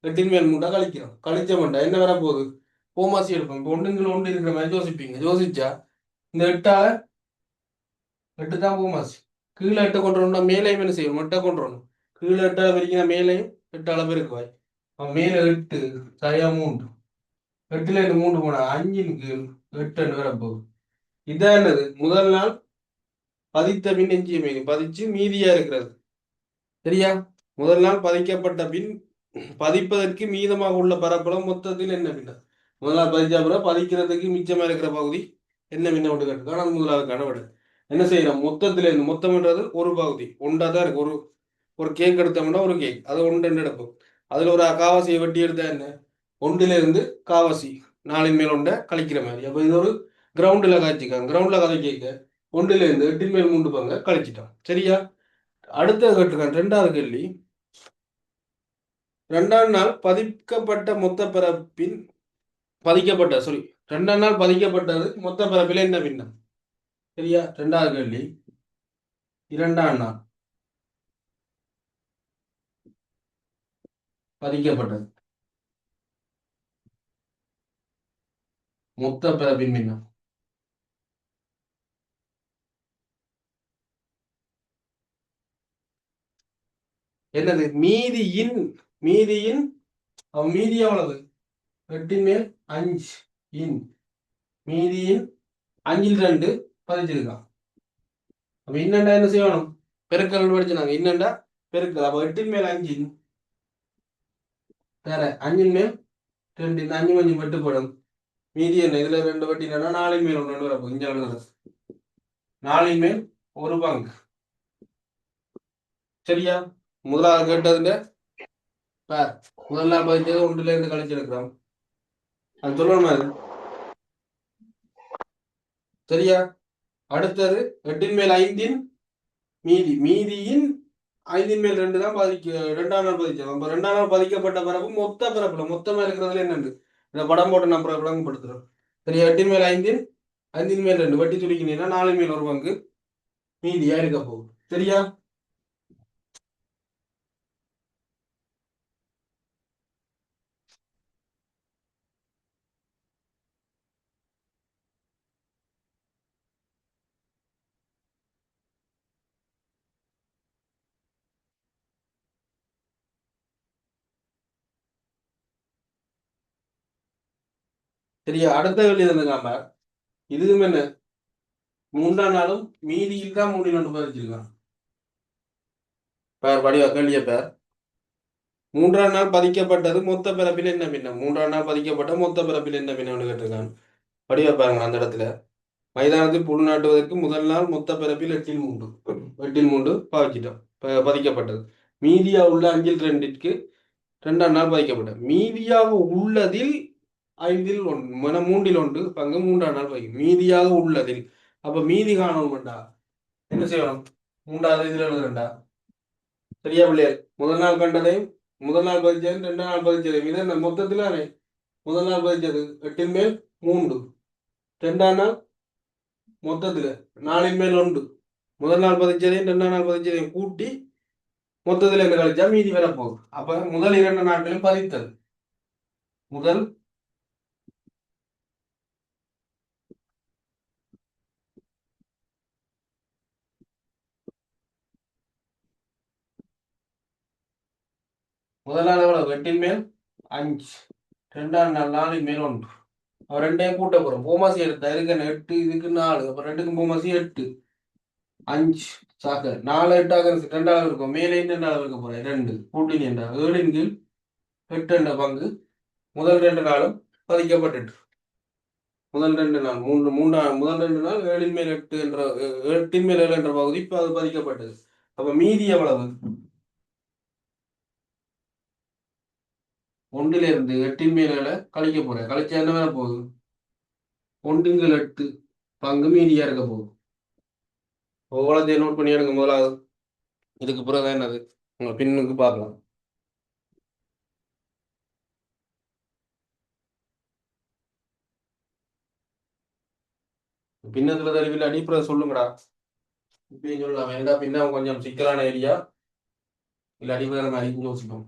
8/3 கழிக்கிறோம். கழிச்ச மாட்டா என்ன வர போகுது? போமாசி எடுப்போம். இப்போ 1 இருக்கிற மாதிரி யோசிப்பீங்க. யோசிச்சா இந்த 8 தான் போமாசி. கீழே 8 கொண்டு வரணும். மேலையும் என்ன செய்யணும்? 8 கொண்டு வரணும். கீழே 8 வரைக்கும் மேலையும் 8 பெருக்குவாய். மேல 8 சரியா 3. 8ல இருந்து 3 போனா 5ன் கீழ் 8 வரப்போகுது. இதான் என்னது? முதல் நாள் பதித்த பின் எஞ்சிய பதிச்சு மீதியா இருக்கிறது. சரியா? முதல் நாள் பதிக்கப்பட்ட பின் பதிப்பதற்கு மீதமாக உள்ள பரப்பளவு மொத்தத்தில் என்ன பின்ன? முதல் நாள் பதிச்சா பதிக்கிறதுக்கு மிச்சமா இருக்கிற பகுதி என்ன பின்னம் ஒன்று கேட்டிருக்கான். அது முதலாவது கனவிட என்ன செய்யறோம், மொத்தத்துல இருந்து மொத்தம்ன்றது ஒரு பகுதி ஒன்றா தான் இருக்கு. ஒரு ஒரு கேக் எடுத்தோம்னா ஒரு கேக் அது ஒன்று எடுப்போம். அதுல ஒரு காவாசியை வெட்டி எடுத்தா என்ன, ஒன்றில இருந்து காவாசி நாலின் மேல் ஒன்றை கழிக்கிற மாதிரி. அப்போ இது ஒரு கிரவுண்டில் காய்ச்சிக்காங்க. கிரவுண்டில் கதை கேட்க ஒன்றில இருந்து 8 மேல் 3 பங்க கழிச்சிட்டோம். சரியா? அடுத்த கேட்டிருக்கான் ரெண்டாவது கேள்வி. 2ஆம் நாள் பதிக்கப்பட்ட மொத்த பரப்பின் பதிக்கப்பட்ட சாரி 2ஆம் நாள் பதிக்கப்பட்டது மொத்த பரப்பில் என்ன பின்னம்? சரியா? ரெண்டாவது கேள்வி. 2ஆம் நாள் பதிக்கப்பட்டது மொத்த பரப்பின் பின்னம் என்னது? மீதியின் மீதியின் அவன் மீதி எவ்வளவு? 8 மேல் 5 இன் மீதியின் 5ல் 2 பதிச்சிருக்கான். அப்ப இன்னண்டா என்ன செய்யணும்? பெருக்கல் படிச்சுனாங்க. இன்னண்டா பெருக்கல். அப்ப 8 மேல் 5 வேற 5 மேல் 2 இந்த 5 கொஞ்சம் வெட்டுப்படும். மீதி என்ன? இதுல 2 வெட்டினா 4 மேல் 1 வரப்போ இங்க எழுதுறது 4 மேல் ஒரு பங்கு. சரியா? முதலாவது கேட்டதுல பார், முதல் நாள் பதிச்சது 1ல இருந்து கழிச்சிருக்கிறோம். அது சொல்லணும் அது. சரியா? அடுத்தது 8 மேல் 5 மீதியின் 5 மேல் 2 தான் 2ஆம் நாள் பதிச்சோம். அப்ப 2ஆம் நாள் பதிக்கப்பட்ட பரப்பு மொத்த பரப்புல மொத்தமா இருக்கிறதுல என்னண்டு இந்த படம் போட்டு நம்ம விளங்கப்படுத்துறோம். சரியா? 8 மேல் 5 மேல் 2 வட்டி சுருக்கினீங்கன்னா 4 மேல் ஒரு பங்கு மீதியா இருக்க போகுது. சரியா? சரியா? அடுத்த கேள்வி இருந்துக்காம இதுவும் என்ன, 3ஆம் நாளும் மீதியில் தான் 3 2 பதிச்சிருக்கான். பேர் படிவா கேள்விய பேர் 3ஆம் நாள் பதிக்கப்பட்டது மொத்த பிறப்பில் என்ன பின்னம்? 3ஆம் நாள் பதிக்கப்பட்ட மொத்த பிறப்பில் என்ன பின்னம்னு கேட்டிருக்கான். படிவா பாருங்க அந்த இடத்துல. மைதானத்தில் புல் நாட்டுவதற்கு முதல் நாள் மொத்த பிறப்பில் 8ல் 3 பாவிச்சிட்டோம். பதிக்கப்பட்டது. மீதியா உள்ள 5ல் 2ற்கு 2ஆம் நாள் பதிக்கப்பட்டது. மீதியாக உள்ளதில் 5ல் 1 3ல் 1 பங்கு 3ஆம் நாள் பதிக்கும். மீதியாக உள்ளதில். அப்ப மீதி காணணும்டா என்ன செய்யணும்? 3வது இதுல எழுதுறா. சரியா பிள்ளையர்? முதல் நாள் கண்டதையும் முதல் நாள் பதிச்சதையும் 2ஆம் நாள் பதிச்சதையும் இது என்ன மொத்தத்துல முதல் நாள் பதிச்சது 8ல் மேல் 3, 2ஆம் நாள் மொத்தத்துல 4ல் மேல் 1, முதல் நாள் பதிச்சதையும் 2ஆம் நாள் பதிச்சதையும் கூட்டி மொத்தத்துல என்ன கழிச்சா மீதி வரப்போகுது. அப்ப முதல் 2 நாட்களும் பதித்தது. முதல் முதல் நாள் எவ்வளவு? 8ல் மேல் 5, 2ஆம் நாள் 4ல் மேல் 1. அவன் ரெண்டையும் கூட்ட போறோம். பூமாசி எடுத்தா இதுக்கு 8 இதுக்கு 4, அப்ப 2க்கும் பூமாசி 8 5 சாக்க 4 8 ஆக 2 இருக்கும். மேலே 2 இருக்க போறேன் 2 கூட்டினி என்றா 7ன் கீழ் 8 என்ற பங்கு முதல் 2 நாளும் பதிக்கப்பட்டுட்டு முதல் 2 நாள் முதல் 2 நாள் 7ன் மேல் 8 என்ற 8ன் மேல் 7 என்ற பகுதி இப்ப அது பதிக்கப்பட்டது. அப்ப மீதி எவ்வளவு? 1ல இருந்து 8ன் மேல் 7 கழிக்க போறேன். கழிச்சா என்ன வேற போகுது? 1ன் கீழ் 8 பங்கு மீதியா இருக்க போகுது. ஒவ்வொருத்தையும் நோட் பண்ணி எடுங்க முதலாவது. இதுக்கு பிறகு என்னது உங்க பின்னுக்கு பார்க்கலாம். பின்னத்துல தெரிவில்லை அடிப்படை சொல்லுங்கடா. இப்பயும் சொல்லலாம் ஏன்டா பின்ன கொஞ்சம் சிக்கலான ஏரியா இல்லை அடிப்படை மாதிரி யோசிப்போம்.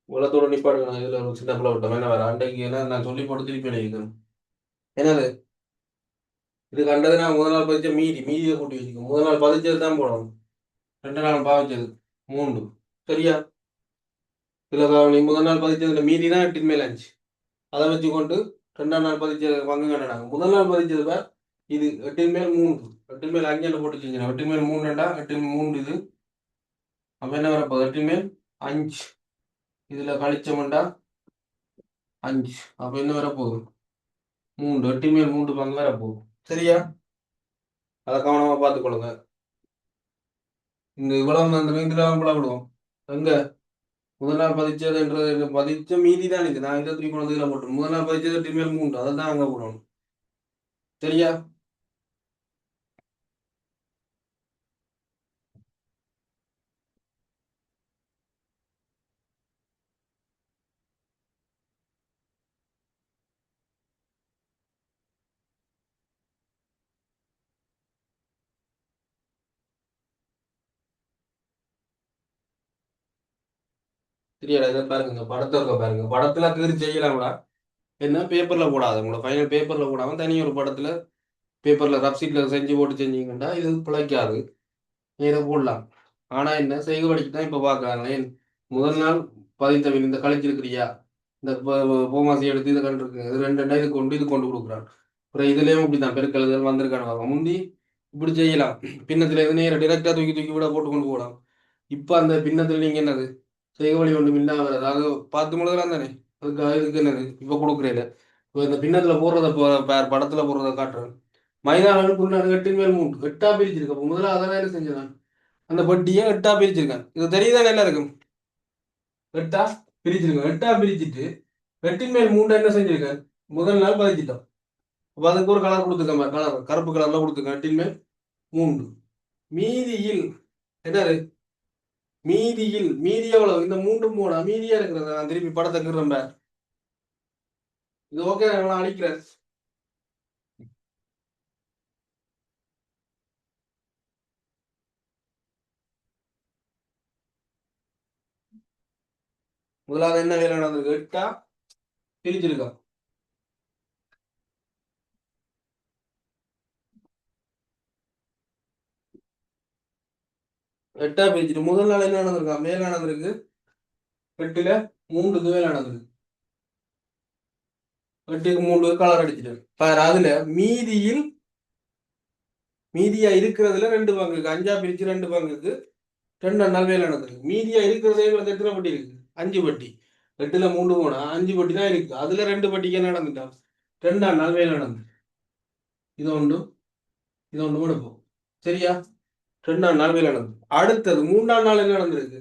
உலகத்தோட நிப்பாடுங்க. இதுல ஒரு சின்ன பிள்ளை விட்டோம் என்ன வேற அன்றைக்கு என்ன நான் சொல்லி போட்டு திருப்பி எழுதிக்கணும். என்னது இது கண்டது நான் முதல் நாள் பதிச்ச மீதியை கூட்டி வச்சுக்கணும். முதல் நாள் பதிச்சது தான் போடணும். 2 நாள் பாவிச்சது 3. சரியா? இதுல நீ முதல் நாள் பதிச்சதுல மீதி தான் 8 மேல் 5. அதை வச்சுக்கொண்டு 2ஆம் நாள் பதிச்ச பங்கு கண்டாங்க. முதல் நாள் பதிச்சது பேர் இது 8 மேல் 3. 8 மேல் 5 போட்டு செஞ்சு 8 மேல் 3 8 3 இது. அப்ப என்ன வரப்போகுது? 8 மேல் 5. இதுல கழிச்சோம்டா 5. அப்ப என்ன வரப்போகுது? 3. 8 மேல் 3 பங்கு வரப்போகுது. சரியா? அதை கவனமா பார்த்துக்கொள்ளுங்க. இந்த இவ்வளவு அந்த இதுல விடுவோம். எங்க முதல் நாள் பதிச்சதுன்றது பதிச்ச மீதி தான் இது. நான் 23 கொண்டு இதுல போட்டோம். முதல் நாள் பதிச்சது 8 மேல் 3. அதை தான் அங்க போடணும். சரியா? சரியா? இதை பாருங்க, இந்த படத்தை இருக்க பாருங்க. படத்துல கீறி செய்யலாம்டா. என்ன பேப்பர்ல போடாது. உங்களோட ஃபைனல் பேப்பர்ல போடாம தனி ஒரு படத்துல பேப்பர்ல ரஃப் சீட்ல செஞ்சு போட்டு செஞ்சீங்கன்னா இது பிழைக்காது. இதை போடலாம். ஆனா என்ன செய்க படிக்கு தான் இப்ப பாக்குறாங்க. ஏன் முதல் நாள் பதித்தவன் இந்த கழிச்சிருக்கிறியா இந்த போமாசி எடுத்து இதை கண்டிருக்கு இது 2 இது கொண்டு கொடுக்குறான். அப்புறம் இதுலயும் இப்படிதான் பெருக்கல் இதெல்லாம் வந்திருக்கானு முந்தி இப்படி செய்யலாம். பின்னத்துல எது நேரம் டிரெக்டா தூக்கி தூக்கி விட போட்டு கொண்டு போகலாம். இப்ப அந்த பின்னத்துல நீங்க என்னது செய்க வழி ஒன்றும் இல்லாம அதாவது பார்த்து முழுதலாம் தானே. அதுக்கு இதுக்கு என்னது இப்ப கொடுக்குறேன். இப்போ இந்த பின்னத்துல போடுறத படத்துல போடுறத காட்டுறேன். மைதானங்கள் 8 மேல் 3 8ஆ பிரிச்சிருக்கு. அப்போ முதல்ல அதெல்லாம் என்ன செஞ்சேன்? அந்த பட்டியை 8ஆ பிரிச்சிருக்கேன். இது தெரியுதான் நல்லா இருக்கும். 8ஆ பிரிச்சிருக்கேன். 8ஆ பிரிச்சுட்டு 8 மேல் 3 என்ன செஞ்சிருக்கேன்? முதல் நாள் பதிச்சிட்டோம். அப்போ அதுக்கு ஒரு கலர் கொடுத்துருக்கேன். கலர் கருப்பு கலர்ல கொடுத்துருக்கேன். 8 மேல் 3. மீதியில் என்னது? மீதி எவ்வளவு? இந்த 3 போனா மீதியா இருக்கிறத நான் திருப்பி படத்தை கீறேன். இது ஓகே, நான் அழிக்கிறேன். முதலாவது என்ன வேலை நடந்திருக்கு? 8ஆ பிரிச்சிருக்கோம். 8ஆ பிரிச்சுட்டு முதல் நாள் என்ன நடந்திருக்கா? மேல நடந்திருக்கு 8ல 3க்கு மேல நடந்திருக்கு. 8க்கு 3 கலர் அடிச்சிட்டு பாரு. அதுல மீதியா இருக்கிறதுல 2 பங்குக்கு 5ஆ பிரிச்சு 2 பங்குக்கு 2ஆம் நாள் வேலை நடந்திருக்கு. மீதியா இருக்கிறதே எங்களுக்கு எத்தனை பட்டி இருக்கு? 5 பட்டி. 8ல 3 போனா 5 பட்டி தான் இருக்கு. அதுல 2 பட்டிக்கு என்ன நடந்துட்டா? 2ஆம் நாள் வேலை நடந்து இது ஒன்று எடுப்போம். சரியா? 2ஆம் நாள் வேலை நடந்து அடுத்தது 3ஆம் நாள் என்ன நடந்திருக்கு?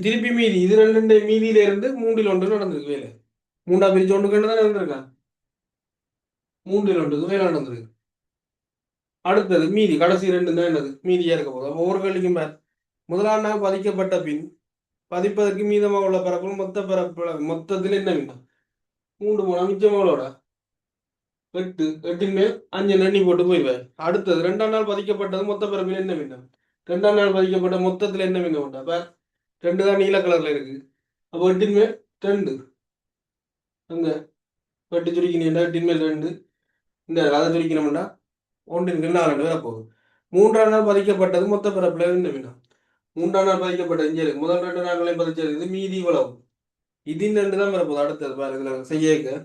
திருப்பி மீதி இது 2 மீதியில இருந்து 3ல் 1 நடந்திருக்கு வேலை. 3ஆ பிரிச்சு 1 தான் நடந்திருக்கான். 3ல் 1 வேலை நடந்திருக்கு. அடுத்தது மீதி கடைசி 2 தான் என்னது? மீதியா இருக்க போகுது. ஒவ்வொரு கேள்விக்கும் முதலாம் நாள் பதிக்கப்பட்ட பின் பதிப்பதற்கு மீதமாக உள்ள பரப்பு மொத்தத்தில் என்ன மீதம்? 3 போனா மிச்சமாவளோட 8. 8ன் மேல் 5 எண்ணி போட்டு போயிடுவார். அடுத்தது 2ஆம் நாள் பதிக்கப்பட்டது மொத்த பரப்பில் என்ன மீதம்? 2ஆம் நாள் பதிக்கப்பட்ட மொத்தத்தில் என்ன மீதம் உண்டா? அப்ப 2 தான் நீல கலர்ல இருக்கு. அப்போ 8ன் மேல் 2 அங்க 8 சுருக்கினா 8ன் மேல் 2 இந்த அதை சுருக்கினோம்னா 1ன் கீழ் 4 வர போகுது. 3ஆம் நாள் பதிக்கப்பட்டது மொத்த பரப்புல என்ன மீதம்? 3ஆம் நாள் பதிக்கப்பட்ட இங்கே இருக்கு. முதல் 2 நாட்களையும் பதிச்சது இது மீதி இவ்வளவு. இதின் 2 தான் வரப்போகுது. அடுத்தது பாரு இதுல செய்ய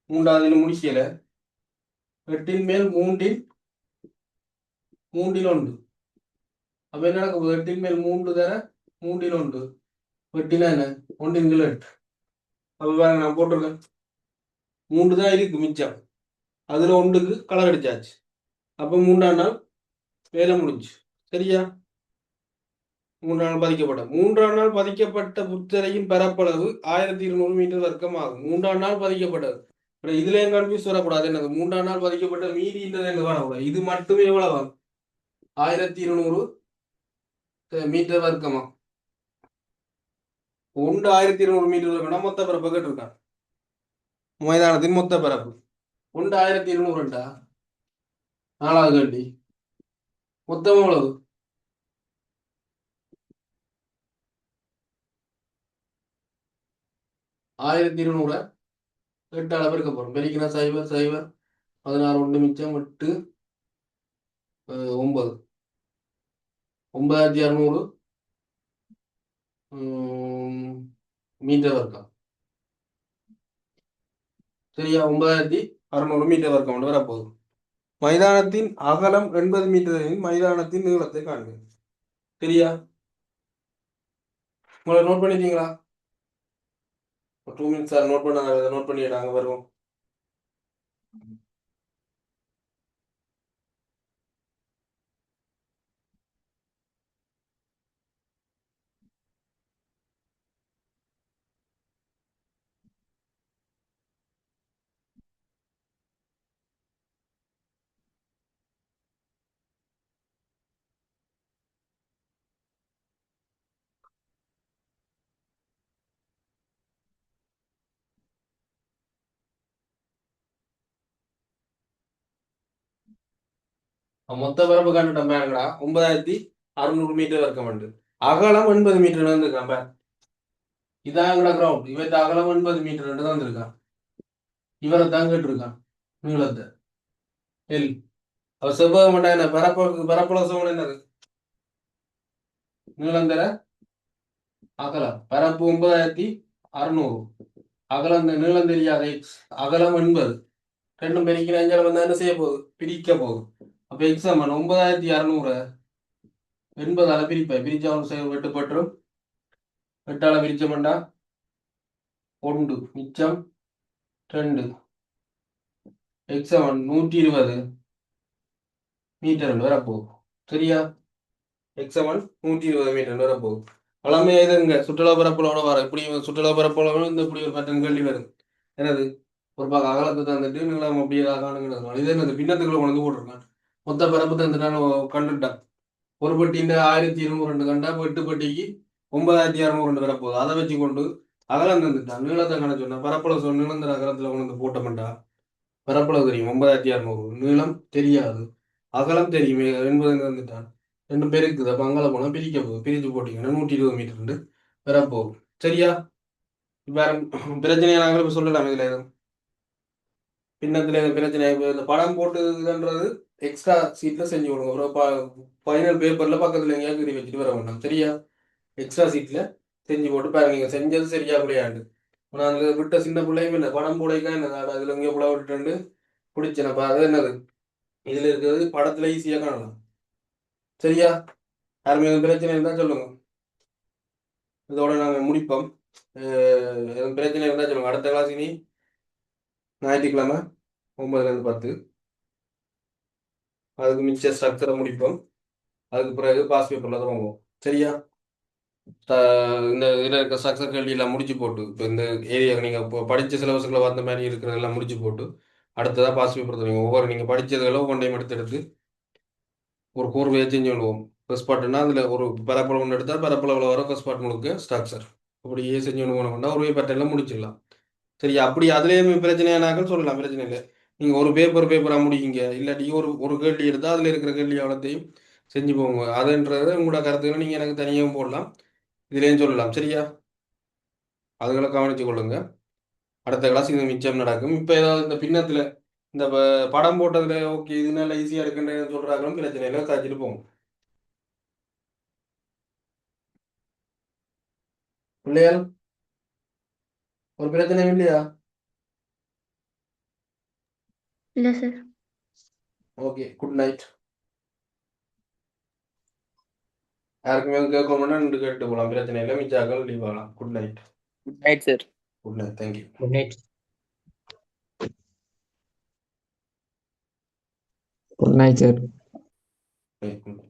3ஆவது முடிக்கல. 8ன் மேல் 3ல் 1. அப்ப என்ன நடக்க போகுது? 8ன் மேல் 3 தர 3ல் 1. 8னா என்ன? 1ன் கீழ் 8. அப்ப பாருங்க நான் போட்டிருக்கேன். 3 தான் இருக்கு மிச்சம். அதுல 1க்கு கலர் அடிச்சாச்சு. அப்ப 3ஆம் நாள் வேலை முடிஞ்சு. சரியா? 3ஆம் நாள் பதிக்கப்பட்ட 3ஆம் நாள் பதிக்கப்பட்ட புத்தரையின் பரப்பளவு 1200 மீட்டர் வர்க்கம் ஆகும். 3ஆம் நாள் பதிக்கப்பட்டது. இதுல எங்க கன்ஃபியூஸ் வரக்கூடாது. என்னது 3ஆம் நாள் பதிக்கப்பட்ட மீதி என்ன வரக்கூடாது. இது மட்டுமே எவ்வளவு? 1200 மீட்டர் வர்க்கமா? 1200 மீட்டர் வர்க்கம்னா மொத்த பரப்பு கேட்டிருக்கான். மைதானத்தின் மொத்த பரப்பு 1200 4வது கேள்வி. மொத்தம் எவ்வளவு? 1200 8 பெருக்க போகிறோம். பெருக்கினா 0 0 16 1 மிச்சம் 8 9 9600 மீட்டர் வர்க்கம். சரியா? 9600 மீட்டர் வர்க்கம் கொண்டு வரப்போகுது. மைதானத்தின் அகலம் 80 மீட்டரின் மைதானத்தின் நீளத்தை காண்க. சரியா? உங்களை நோட் பண்ணிட்டீங்களா? 2 மினிட்ஸ் சார் நோட் பண்ண நோட் பண்ணிடாங்க வருவோம். மொத்த பரப்பு கண்டுட்டோம் பேங்கடா 9600 மீட்டர் வர்க்கம் உண்டு. அகலம் 80 மீட்டர் இருக்கான் பேங்க். இதான் எங்கட கிரவுண்ட். இவற்ற அகலம் 80 மீட்டர் தான் இருக்கான். இவரை தான் கேட்டிருக்கான் நீளத்தை எல். அவர் செவ்வகம் என்ன பரப்பளவு சமன் என்னது? நீளம் தர அகலம். பரப்பு 9600, அகலம் நீளம் தெரியாத எக்ஸ், அகலம் 80. ரெண்டும் பெருக்கிற அஞ்சல் வந்து என்ன செய்ய போகுது? பிரிக்க போகுது. அப்ப எக்ஸ் சமன் 9600 80 பிரிப்பாய். பிரிச்சா வெட்டுப்பட்டுரும். 8 பிரிச்சோம்டா 1 மிச்சம் 2. எக்ஸ் சமன் 120 மீட்டர் வரப்போகுது. சரியா? எக்ஸ் சமன் 120 மீட்டர் வரப்போகுது. பழமையா இதுங்க சுற்றுலா பரப்பளவோட வர இப்படி சுற்றுலா பரப்பளவு இந்த இப்படி ஒரு பேட்டர்ன் கேள்வி வருது. என்னது? ஒரு பக்கம் அகலத்தை தந்துட்டு நீளம் அப்படியே காணுங்கிறது. இது என்னது? பின்னத்துக்குள்ள கொண்டு போட்டிருக்கான். மொத்த பரப்பு தந்துட்டான்னு கண்டுட்டான். ஒரு பெட்டின்ற 1200 கண்டா 8 பெட்டிக்கு 9600 வரப்போகுது. அதை வச்சு கொண்டு அகலம் தந்துட்டான். நீளத்தை கணக்கு சொன்னா பரப்பளவு சொன்ன நீளந்திர அகலத்துல கொண்டு போட்டோம்டா பரப்பளவு தெரியும் 9600. நீளம் தெரியாது, அகலம் தெரியுமே 80 தந்துட்டான். ரெண்டும் பெருக்குது. அப்போ அங்கே போனால் பிரிக்க போகுது. பிரித்து போட்டிங்கன்னா 120 மீட்டர் வரப்போகுது. சரியா? வேற பிரச்சனையை நாங்கள் இப்போ சொல்லலாம். இதில் எதுவும் பின்னத்தில் எதுவும் பிரச்சனை இந்த படம் போட்டுதுன்றது எக்ஸ்ட்ரா சீட்டில் செஞ்சு கொடுங்க. அப்புறம் ஃபைனல் பேப்பரில் பக்கத்தில் எங்கேயாவது எழுதி வச்சுட்டு வர வேண்டாம். சரியா? எக்ஸ்ட்ரா சீட்டில் செஞ்சு போட்டு பாருங்க. நீங்கள் செஞ்சது சரியா விளையாண்டு நான் விட்ட சின்ன பிள்ளைங்க என்ன படம் போடைக்கா என்ன அதில் இங்கே புல விட்டுட்டு பிடிச்சேனப்பா. அது என்னது? இதில் இருக்கிறது படத்தில் ஈஸியாக காணலாம். சரியா? யாருமே எதுவும் பிரச்சனை இருந்தால் சொல்லுங்க. இதோட நாங்கள் முடிப்போம். எதுவும் பிரச்சனை இருந்தால் சொல்லுங்க. அடுத்த கிளாஸ் இனி ஞாயிற்றுக்கிழமை 9லேருந்து 10. அதுக்கு மிச்ச ஸ்ட்ரக்சரை முடிப்போம். அதுக்கு பிறகு பாஸ் பேப்பரில் தொடங்குவோம். சரியா? இந்த இதில் இருக்க ஸ்ட்ரக்சர் கேள்வியெல்லாம் முடிச்சு போட்டு இப்போ இந்த ஏரியா நீங்கள் இப்போ படித்த சிலபஸுக்குள்ள வந்த மாதிரி இருக்கிறதெல்லாம் முடிச்சு போட்டு அடுத்ததாக பாஸ் பேப்பர் தொடங்குவோம். ஒவ்வொரு நீங்கள் படித்ததுகளும் ஒன்றையும் எடுத்து ஒரு கோர்வையை செஞ்சு கொள்வோம். ஃபர்ஸ்ட் பார்ட்னா அதில் ஒரு பரப்பளவு ஒன்று எடுத்தால் பரப்பளவில் வர ஃபர்ஸ்ட் பார்ட் முழுக்க ஸ்ட்ரக்சர் அப்படியே செஞ்சு கொண்டு போனோம்னா ஒரு பேட்டர்லாம் முடிச்சிடலாம். சரி, அப்படி அதுலேயுமே பிரச்சனையானாக்கள் சொல்லலாம், பிரச்சனை இல்லை. நீங்கள் ஒரு பேப்பராக முடியுங்க. இல்லாட்டி ஒரு கேள்வி எடுத்தால் அதில் இருக்கிற கேள்வி அவ்வளோத்தையும் செஞ்சு போங்க. அதுன்றது உங்களோட கருத்துக்களை நீங்கள் எனக்கு தனியாகவும் போடலாம், இதுலேயும் சொல்லலாம். சரியா? அதுகளை கவனித்து கொள்ளுங்க. அடுத்த கிளாஸ் இது மிச்சம் நடக்கும். இப்போ ஏதாவது இந்த பின்னத்தில் இந்த படம் போட்டதில் ஓகே இது நல்லா ஈஸியாக இருக்குன்னு சொல்கிறாங்களும் பிரச்சனை இல்லை, காய்ச்சிட்டு போங்க. பிள்ளையால் ஒரு பிரச்சனையும் இல்லையா? இல்ல சார். Okay, good night. யாருக்குமே கேட்கணும்னா நின்று கேட்டு போகலாம், பிரச்சனை இல்லை. மிச்சாக்கள் லீவ் ஆகலாம். Good night. Good night sir. Good night. Thank you. Good night. Good night sir. Good